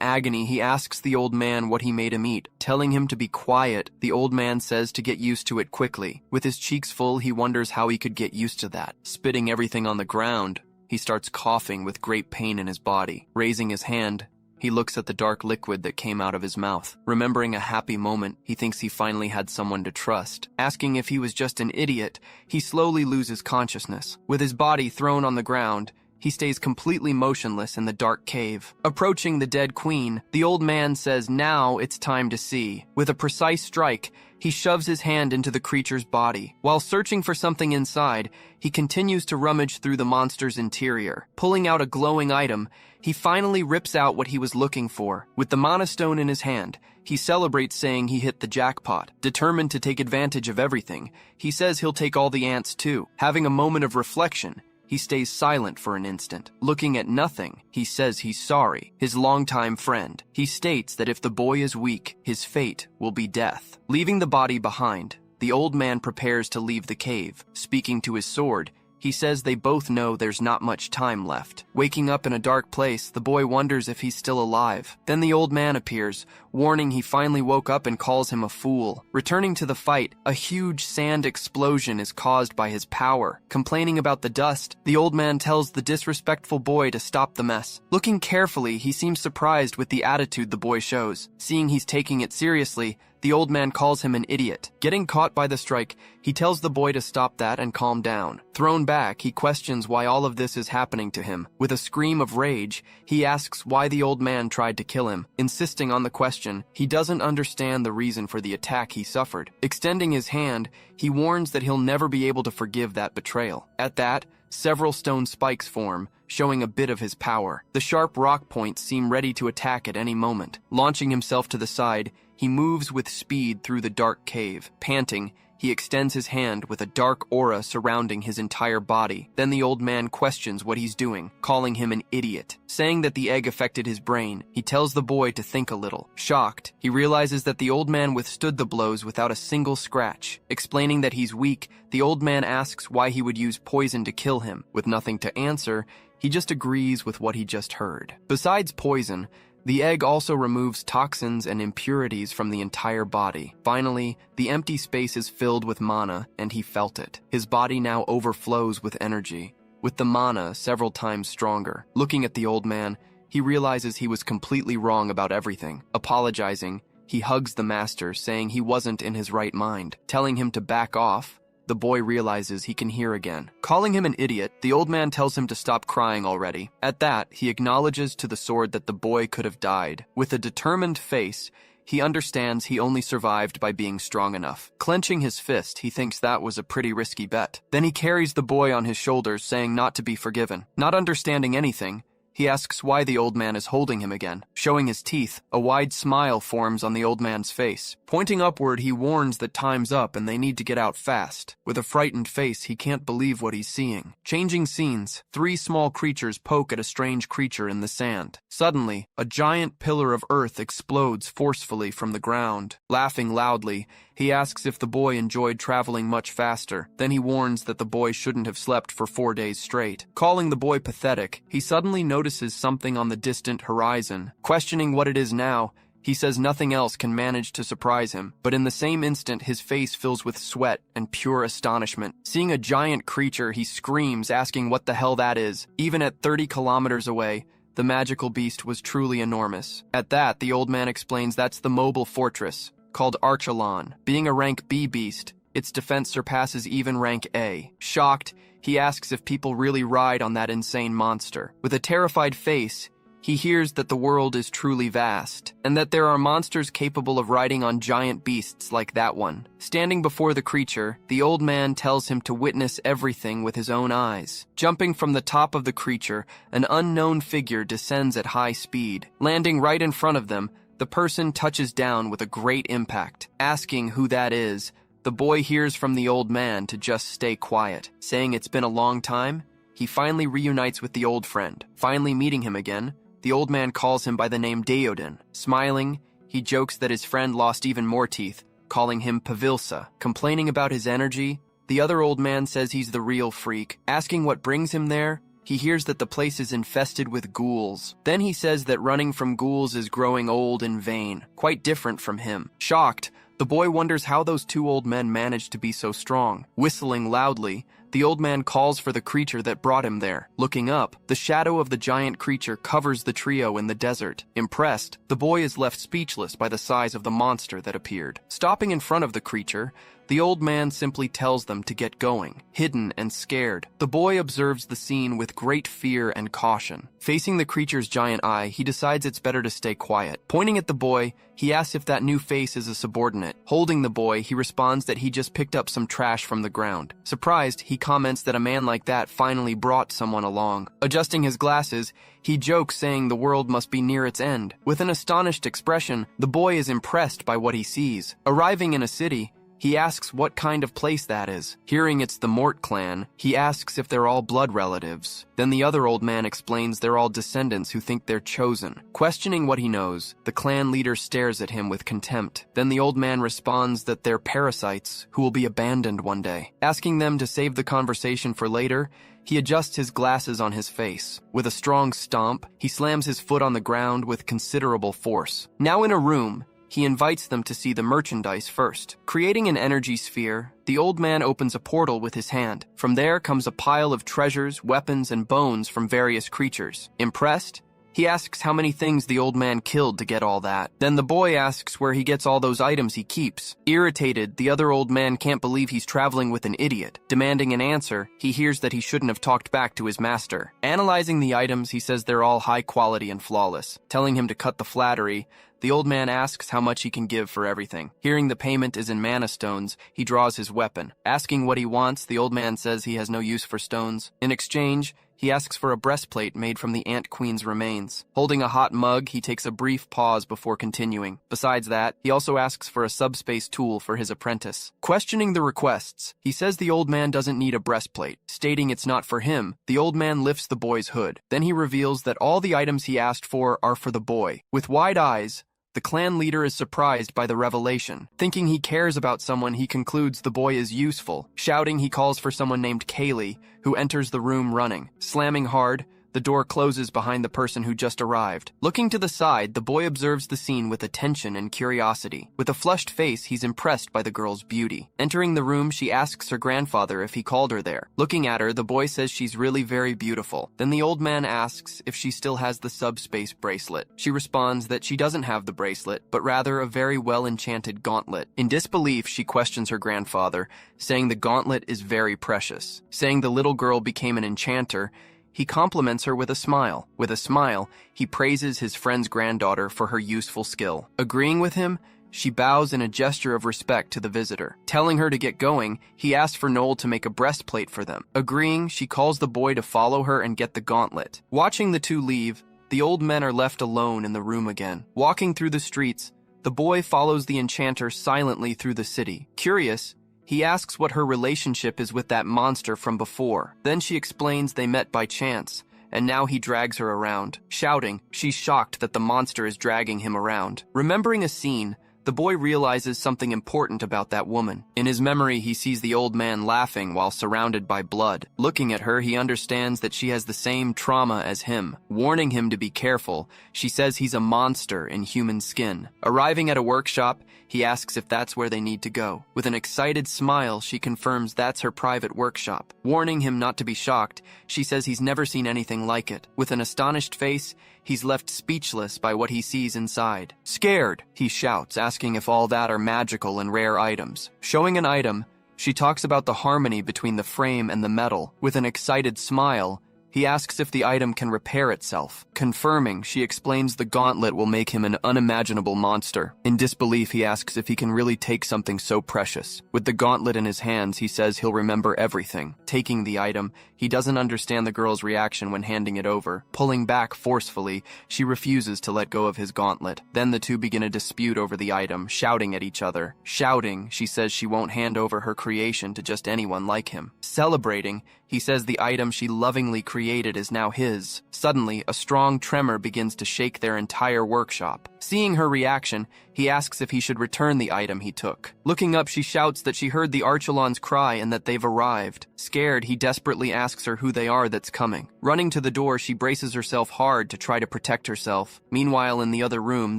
agony, he asks the old man what he made him eat. Telling him to be quiet, the old man says to get used to it quickly. With his cheeks full, he wonders how he could get used to that. Spitting everything on the ground, he starts coughing with great pain in his body. Raising his hand, he looks at the dark liquid that came out of his mouth. Remembering a happy moment, he thinks he finally had someone to trust. Asking if he was just an idiot, he slowly loses consciousness. With his body thrown on the ground, he stays completely motionless in the dark cave. Approaching the dead queen, the old man says now it's time to see. With a precise strike, he shoves his hand into the creature's body. While searching for something inside, he continues to rummage through the monster's interior. Pulling out a glowing item, he finally rips out what he was looking for. With the mana stone in his hand, he celebrates saying he hit the jackpot. Determined to take advantage of everything, he says he'll take all the ants too. Having a moment of reflection, he stays silent for an instant. Looking at nothing, he says he's sorry, his longtime friend. He states that if the boy is weak, his fate will be death. Leaving the body behind, the old man prepares to leave the cave. Speaking to his sword, he says they both know there's not much time left. Waking up in a dark place, the boy wonders if he's still alive. Then the old man appears, warning he finally woke up and calls him a fool. Returning to the fight, a huge sand explosion is caused by his power. Complaining about the dust, the old man tells the disrespectful boy to stop the mess. Looking carefully, he seems surprised with the attitude the boy shows. Seeing he's taking it seriously, the old man calls him an idiot. Getting caught by the strike, he tells the boy to stop that and calm down. Thrown back, he questions why all of this is happening to him. With a scream of rage, he asks why the old man tried to kill him. Insisting on the question, he doesn't understand the reason for the attack he suffered. Extending his hand, he warns that he'll never be able to forgive that betrayal. At that, several stone spikes form, showing a bit of his power. The sharp rock points seem ready to attack at any moment. Launching himself to the side, he moves with speed through the dark cave. Panting, he extends his hand with a dark aura surrounding his entire body. Then the old man questions what he's doing, calling him an idiot. Saying that the egg affected his brain, he tells the boy to think a little. Shocked, he realizes that the old man withstood the blows without a single scratch. Explaining that he's weak, the old man asks why he would use poison to kill him. With nothing to answer, he just agrees with what he just heard. Besides poison, the egg also removes toxins and impurities from the entire body. Finally, the empty space is filled with mana, and he felt it. His body now overflows with energy, with the mana several times stronger. Looking at the old man, he realizes he was completely wrong about everything. Apologizing, He hugs the master, saying he wasn't in his right mind. Telling him to back off, the boy realizes he can hear again. Calling him an idiot, the old man tells him to stop crying already. At that, he acknowledges to the sword that the boy could have died. With a determined face, he understands he only survived by being strong enough. Clenching his fist, he thinks that was a pretty risky bet. Then he carries the boy on his shoulders, saying not to be forgiven. Not understanding anything, he asks why the old man is holding him again. Showing his teeth, a wide smile forms on the old man's face. Pointing upward, he warns that time's up and they need to get out fast. With a frightened face, he can't believe what he's seeing. Changing scenes, 3 small creatures poke at a strange creature in the sand. Suddenly, a giant pillar of earth explodes forcefully from the ground. Laughing loudly, he asks if the boy enjoyed traveling much faster. Then he warns that the boy shouldn't have slept for 4 days straight. Calling the boy pathetic, he suddenly notices something on the distant horizon. Questioning what it is now, he says nothing else can manage to surprise him, but in the same instant his face fills with sweat and pure astonishment. Seeing a giant creature, he screams, asking what the hell that is. Even at 30 kilometers away, the magical beast was truly enormous. At that, the old man explains that's the mobile fortress, called Archelon. Being a rank B beast, its defense surpasses even rank A. Shocked, he asks if people really ride on that insane monster. With a terrified face, he hears that the world is truly vast, and that there are monsters capable of riding on giant beasts like that one. Standing before the creature, the old man tells him to witness everything with his own eyes. Jumping from the top of the creature, an unknown figure descends at high speed. Landing right in front of them, the person touches down with a great impact. Asking who that is, the boy hears from the old man to just stay quiet. Saying it's been a long time, he finally reunites with the old friend. Finally meeting him again, the old man calls him by the name Deoden. Smiling, he jokes that his friend lost even more teeth, calling him Pavilsa. Complaining about his energy, the other old man says he's the real freak. Asking what brings him there, he hears that the place is infested with ghouls. Then he says that running from ghouls is growing old in vain, quite different from him. Shocked, the boy wonders how those 2 old men managed to be so strong. Whistling loudly, the old man calls for the creature that brought him there. Looking up, the shadow of the giant creature covers the trio in the desert. Impressed, the boy is left speechless by the size of the monster that appeared. Stopping in front of the creature, the old man simply tells them to get going. Hidden and scared, the boy observes the scene with great fear and caution. Facing the creature's giant eye, he decides it's better to stay quiet. Pointing at the boy, he asks if that new face is a subordinate. Holding the boy, he responds that he just picked up some trash from the ground. Surprised, he comments that a man like that finally brought someone along. Adjusting his glasses, he jokes, saying the world must be near its end. With an astonished expression, the boy is impressed by what he sees. Arriving in a city, he asks what kind of place that is. Hearing it's the Mort clan, he asks if they're all blood relatives. Then the other old man explains they're all descendants who think they're chosen. Questioning what he knows, the clan leader stares at him with contempt. Then the old man responds that they're parasites who will be abandoned one day. Asking them to save the conversation for later, he adjusts his glasses on his face. With a strong stomp, he slams his foot on the ground with considerable force. Now in a room, he invites them to see the merchandise first. Creating an energy sphere, the old man opens a portal with his hand. From there comes a pile of treasures, weapons, and bones from various creatures. Impressed, he asks how many things the old man killed to get all that. Then the boy asks where he gets all those items he keeps. Irritated, the other old man can't believe he's traveling with an idiot. Demanding an answer, he hears that he shouldn't have talked back to his master. Analyzing the items, he says they're all high quality and flawless. Telling him to cut the flattery, the old man asks how much he can give for everything. Hearing the payment is in mana stones, he draws his weapon. Asking what he wants, the old man says he has no use for stones. In exchange, he asks for a breastplate made from the Ant Queen's remains. Holding a hot mug, he takes a brief pause before continuing. Besides that, he also asks for a subspace tool for his apprentice. Questioning the requests, he says the old man doesn't need a breastplate. Stating it's not for him, the old man lifts the boy's hood. Then he reveals that all the items he asked for are for the boy. With wide eyes, the clan leader is surprised by the revelation. Thinking he cares about someone, he concludes the boy is useful. Shouting, he calls for someone named Kaylee, who enters the room running. Slamming hard, The door closes behind the person who just arrived. Looking to the side, the boy observes the scene with attention and curiosity. With a flushed face, he's impressed by the girl's beauty. Entering the room, she asks her grandfather if he called her there. Looking at her, the boy says she's really very beautiful. Then the old man asks if she still has the subspace bracelet. She responds that she doesn't have the bracelet, but rather a very well-enchanted gauntlet. In disbelief, she questions her grandfather, saying the gauntlet is very precious. Saying the little girl became an enchanter, he compliments her with a smile. With a smile, he praises his friend's granddaughter for her useful skill. Agreeing with him, she bows in a gesture of respect to the visitor. Telling her to get going, he asks for Noel to make a breastplate for them. Agreeing, she calls the boy to follow her and get the gauntlet. Watching the two leave, the old men are left alone in the room again. Walking through the streets, the boy follows the enchanter silently through the city. Curious, he asks what her relationship is with that monster from before. Then she explains they met by chance, and now he drags her around. Shouting, she's shocked that the monster is dragging him around. Remembering a scene, the boy realizes something important about that woman. In his memory, he sees the old man laughing while surrounded by blood. Looking at her, he understands that she has the same trauma as him. Warning him to be careful, she says he's a monster in human skin. Arriving at a workshop, he asks if that's where they need to go. With an excited smile, she confirms that's her private workshop. Warning him not to be shocked, she says he's never seen anything like it. With an astonished face, he's left speechless by what he sees inside. Scared, he shouts, asking if all that are magical and rare items. Showing an item, she talks about the harmony between the frame and the metal. With an excited smile, he asks if the item can repair itself. Confirming, she explains the gauntlet will make him an unimaginable monster. In disbelief, he asks if he can really take something so precious. With the gauntlet in his hands, he says he'll remember everything. Taking the item, he doesn't understand the girl's reaction when handing it over. Pulling back forcefully, she refuses to let go of his gauntlet. Then the two begin a dispute over the item, shouting at each other. Shouting, she says she won't hand over her creation to just anyone like him. Celebrating, he says the item she lovingly created is now his. Suddenly, a strong tremor begins to shake their entire workshop. Seeing her reaction, he asks if he should return the item he took. Looking up, she shouts that she heard the Archelons cry and that they've arrived. Scared, he desperately asks her who they are that's coming. Running to the door, she braces herself hard to try to protect herself. Meanwhile, in the other room,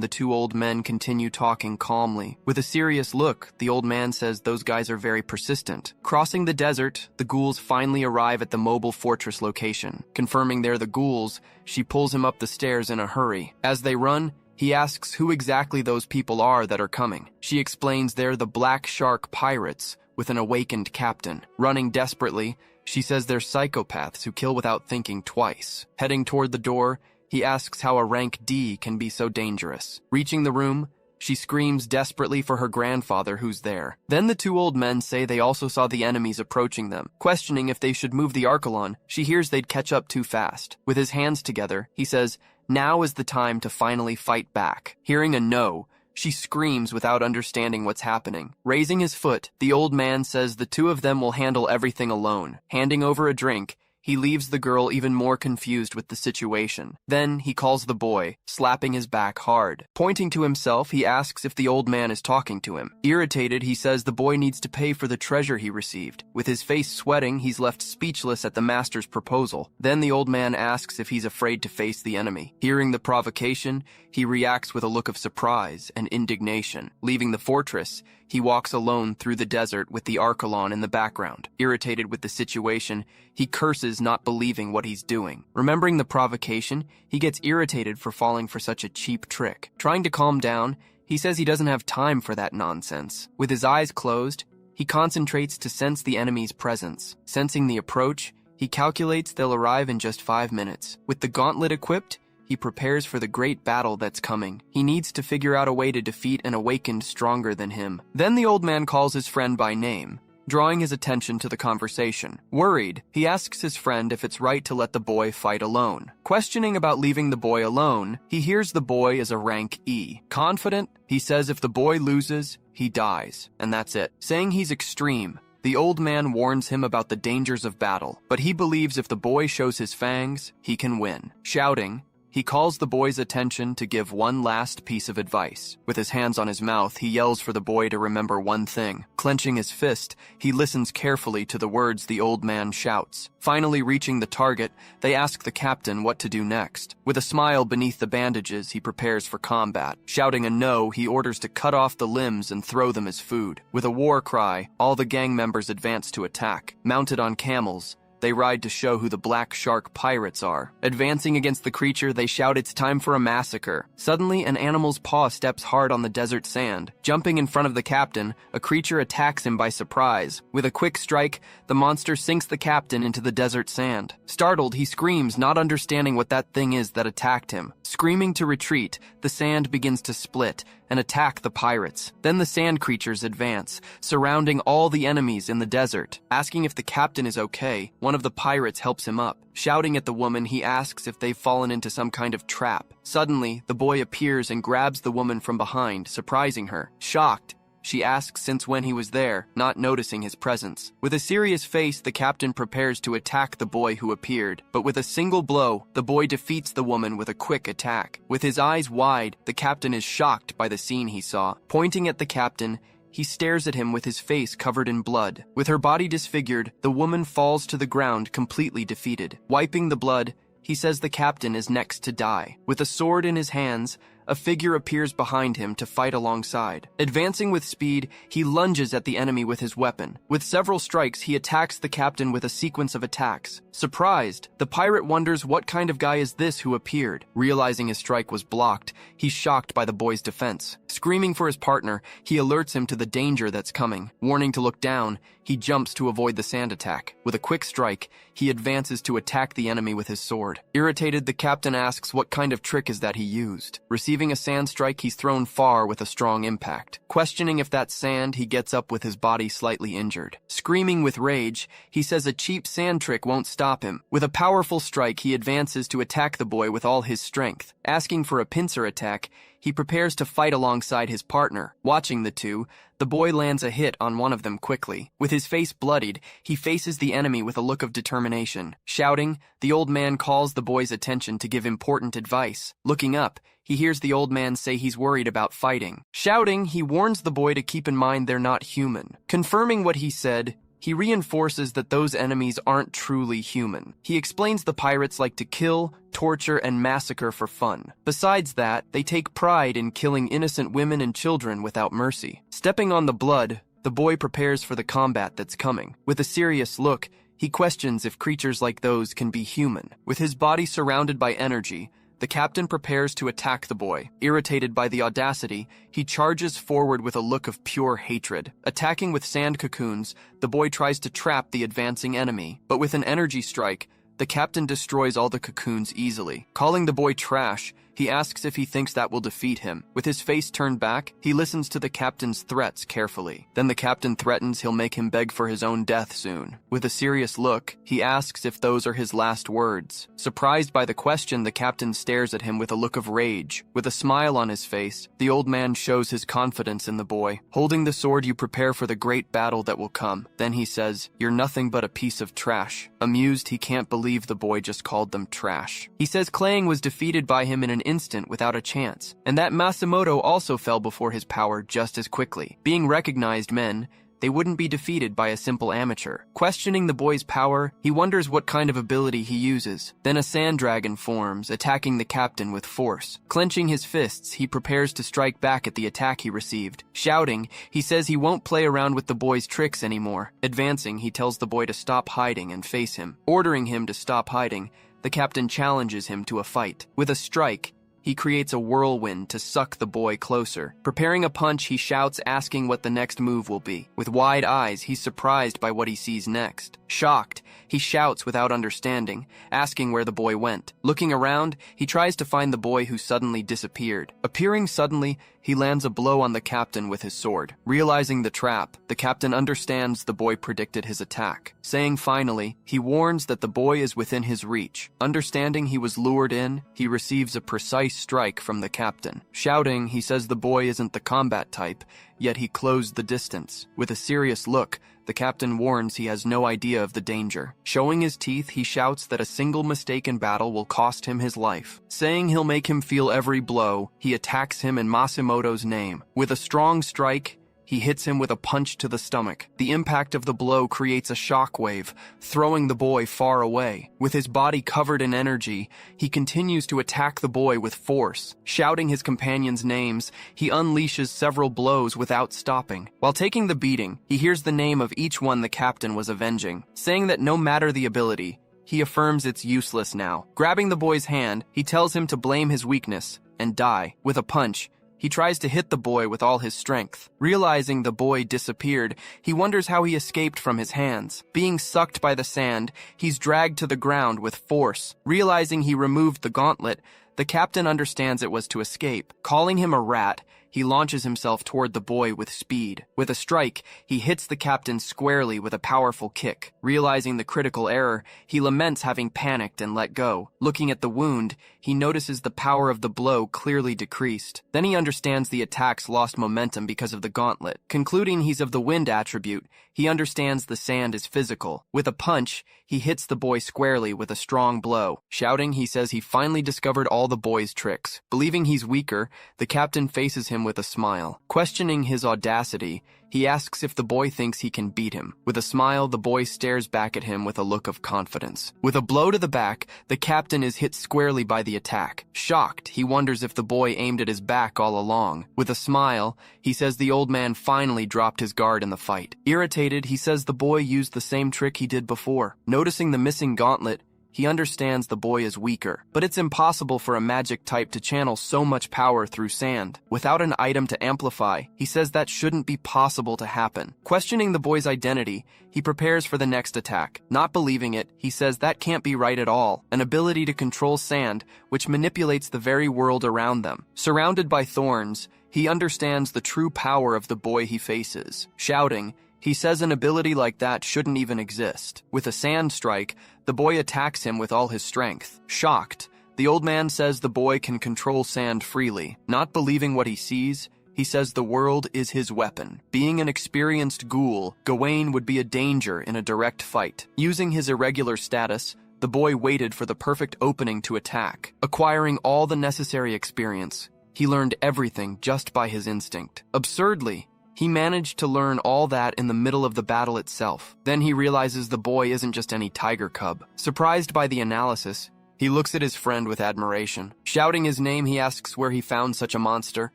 the two old men continue talking calmly. With a serious look, the old man says those guys are very persistent. Crossing the desert, the ghouls finally arrive at the mobile fortress location. Confirming they're the ghouls, she pulls him up the stairs in a hurry. As they run, he asks who exactly those people are that are coming. She explains they're the Black Shark pirates with an awakened captain. Running desperately, she says they're psychopaths who kill without thinking twice. Heading toward the door, he asks how a rank D can be so dangerous. Reaching the room, she screams desperately for her grandfather who's there. Then the two old men say they also saw the enemies approaching them. Questioning if they should move the Archelon, she hears they'd catch up too fast. With his hands together, he says, now is the time to finally fight back. Hearing a no, she screams without understanding what's happening. Raising his foot, the old man says the two of them will handle everything alone. Handing over a drink, he leaves the girl even more confused with the situation. Then he calls the boy, slapping his back hard. Pointing to himself, he asks if the old man is talking to him. Irritated, he says the boy needs to pay for the treasure he received. With his face sweating, he's left speechless at the master's proposal. Then the old man asks if he's afraid to face the enemy. Hearing the provocation, he reacts with a look of surprise and indignation. Leaving the fortress, he walks alone through the desert with the Archelon in the background. Irritated with the situation, he curses, not believing what he's doing. Remembering the provocation, he gets irritated for falling for such a cheap trick. Trying to calm down, he says he doesn't have time for that nonsense. With his eyes closed, he concentrates to sense the enemy's presence. Sensing the approach, he calculates they'll arrive in just 5 minutes. With the gauntlet equipped, he prepares for the great battle that's coming. He needs to figure out a way to defeat an awakened stronger than him. Then the old man calls his friend by name, drawing his attention to the conversation. Worried, he asks his friend if it's right to let the boy fight alone. Questioning about leaving the boy alone, he hears the boy is a rank E. Confident, he says if the boy loses, he dies, and that's it. Saying he's extreme, the old man warns him about the dangers of battle, but he believes if the boy shows his fangs, he can win. Shouting, He calls the boy's attention to give one last piece of advice. With his hands on his mouth, he yells for the boy to remember one thing. Clenching his fist, he listens carefully to the words the old man shouts. Finally reaching the target, they ask the captain what to do next. With a smile beneath the bandages, he prepares for combat. Shouting a no, he orders to cut off the limbs and throw them as food. With a war cry, all the gang members advance to attack. Mounted on camels, they ride to show who the Black Shark pirates are. Advancing against the creature, they shout it's time for a massacre. Suddenly, an animal's paw steps hard on the desert sand. Jumping in front of the captain, a creature attacks him by surprise. With a quick strike, the monster sinks the captain into the desert sand. Startled, he screams, not understanding what that thing is that attacked him. Screaming to retreat, the sand begins to split and attack the pirates. Then the sand creatures advance, surrounding all the enemies in the desert. Asking if the captain is okay, one of the pirates helps him up. Shouting at the woman, he asks if they've fallen into some kind of trap. Suddenly, the boy appears and grabs the woman from behind, surprising her. Shocked, she asks since when he was there, not noticing his presence. With a serious face, the captain prepares to attack the boy who appeared, but with a single blow, the boy defeats the woman with a quick attack. With his eyes wide, the captain is shocked by the scene he saw. Pointing at the captain, he stares at him with his face covered in blood. With her body disfigured, the woman falls to the ground completely defeated. Wiping the blood, he says the captain is next to die. With a sword in his hands, a figure appears behind him to fight alongside. Advancing with speed, he lunges at the enemy with his weapon. With several strikes, he attacks the captain with a sequence of attacks. Surprised, the pirate wonders what kind of guy is this who appeared. Realizing his strike was blocked, he's shocked by the boy's defense. Screaming for his partner, he alerts him to the danger that's coming. Warning to look down, he jumps to avoid the sand attack. With a quick strike, he advances to attack the enemy with his sword. Irritated, the captain asks what kind of trick is that he used. Receiving a sand strike, he's thrown far with a strong impact. Questioning if that's sand, he gets up with his body slightly injured. Screaming with rage, he says a cheap sand trick won't stop him. With a powerful strike, he advances to attack the boy with all his strength. Asking for a pincer attack, he prepares to fight alongside his partner. Watching the two, the boy lands a hit on one of them quickly. With his face bloodied, he faces the enemy with a look of determination. Shouting, the old man calls the boy's attention to give important advice. Looking up, he hears the old man say he's worried about fighting. Shouting, he warns the boy to keep in mind they're not human. Confirming what he said, he reinforces that those enemies aren't truly human. He explains the pirates like to kill, torture, and massacre for fun. Besides that, they take pride in killing innocent women and children without mercy. Stepping on the blood, the boy prepares for the combat that's coming. With a serious look, he questions if creatures like those can be human. With his body surrounded by energy, the captain prepares to attack the boy. Irritated by the audacity, he charges forward with a look of pure hatred. Attacking with sand cocoons, the boy tries to trap the advancing enemy, but with an energy strike, the captain destroys all the cocoons easily. Calling the boy trash, he asks if he thinks that will defeat him. With his face turned back, he listens to the captain's threats carefully. Then the captain threatens he'll make him beg for his own death soon. With a serious look, he asks if those are his last words. Surprised by the question, the captain stares at him with a look of rage. With a smile on his face, the old man shows his confidence in the boy. Holding the sword, you prepare for the great battle that will come. Then he says, "You're nothing but a piece of trash." Amused, he can't believe the boy just called them trash. He says Klang was defeated by him in an instant without a chance, and that Masamoto also fell before his power just as quickly. Being recognized men, they wouldn't be defeated by a simple amateur. Questioning the boy's power, he wonders what kind of ability he uses. Then a sand dragon forms, attacking the captain with force. Clenching his fists, he prepares to strike back at the attack he received. Shouting, he says he won't play around with the boy's tricks anymore. Advancing, he tells the boy to stop hiding and face him. Ordering him to stop hiding, the captain challenges him to a fight. With a strike, he creates a whirlwind to suck the boy closer. Preparing a punch, he shouts, asking what the next move will be. With wide eyes, he's surprised by what he sees next. Shocked, he shouts without understanding, asking where the boy went. Looking around, he tries to find the boy who suddenly disappeared. Appearing suddenly, he lands a blow on the captain with his sword. Realizing the trap, the captain understands the boy predicted his attack. Saying finally, he warns that the boy is within his reach. Understanding he was lured in, he receives a precise strike from the captain. Shouting, he says the boy isn't the combat type, yet he closed the distance. With a serious look, The captain warns he has no idea of the danger. Showing his teeth, he shouts that a single mistake in battle will cost him his life. Saying he'll make him feel every blow, he attacks him in Masimoto's name. With a strong strike, he hits him with a punch to the stomach. The impact of the blow creates a shockwave, throwing the boy far away. With his body covered in energy, he continues to attack the boy with force. Shouting his companions' names, he unleashes several blows without stopping. While taking the beating, he hears the name of each one the captain was avenging. Saying that no matter the ability, he affirms it's useless now. Grabbing the boy's hand, he tells him to blame his weakness and die. With a punch, he tries to hit the boy with all his strength. Realizing the boy disappeared, he wonders how he escaped from his hands. Being sucked by the sand, he's dragged to the ground with force. Realizing he removed the gauntlet, the captain understands it was to escape. Calling him a rat, he launches himself toward the boy with speed. With a strike, he hits the captain squarely with a powerful kick. Realizing the critical error, he laments having panicked and let go. Looking at the wound, he notices the power of the blow clearly decreased. Then he understands the attack's lost momentum because of the gauntlet. Concluding he's of the wind attribute, he understands the sand is physical. With a punch, he hits the boy squarely with a strong blow. Shouting, he says he finally discovered all the boy's tricks. Believing he's weaker, the captain faces him with a smile. Questioning his audacity, he asks if the boy thinks he can beat him. With a smile, the boy stares back at him with a look of confidence. With a blow to the back, the captain is hit squarely by the attack. Shocked, he wonders if the boy aimed at his back all along. With a smile, he says the old man finally dropped his guard in the fight. Irritated, he says the boy used the same trick he did before. Noticing the missing gauntlet, he understands the boy is weaker, but it's impossible for a magic type to channel so much power through sand. Without an item to amplify, he says that shouldn't be possible to happen. Questioning the boy's identity, he prepares for the next attack. Not believing it, he says that can't be right at all. An ability to control sand, which manipulates the very world around them. Surrounded by thorns, he understands the true power of the boy he faces. Shouting, he says an ability like that shouldn't even exist. With a sand strike, the boy attacks him with all his strength. Shocked, the old man says the boy can control sand freely. Not believing what he sees, he says the world is his weapon. Being an experienced ghoul, Gawain would be a danger in a direct fight. Using his irregular status, the boy waited for the perfect opening to attack. Acquiring all the necessary experience, he learned everything just by his instinct. Absurdly, he managed to learn all that in the middle of the battle itself. Then he realizes the boy isn't just any tiger cub. Surprised by the analysis, he looks at his friend with admiration. Shouting his name, he asks where he found such a monster.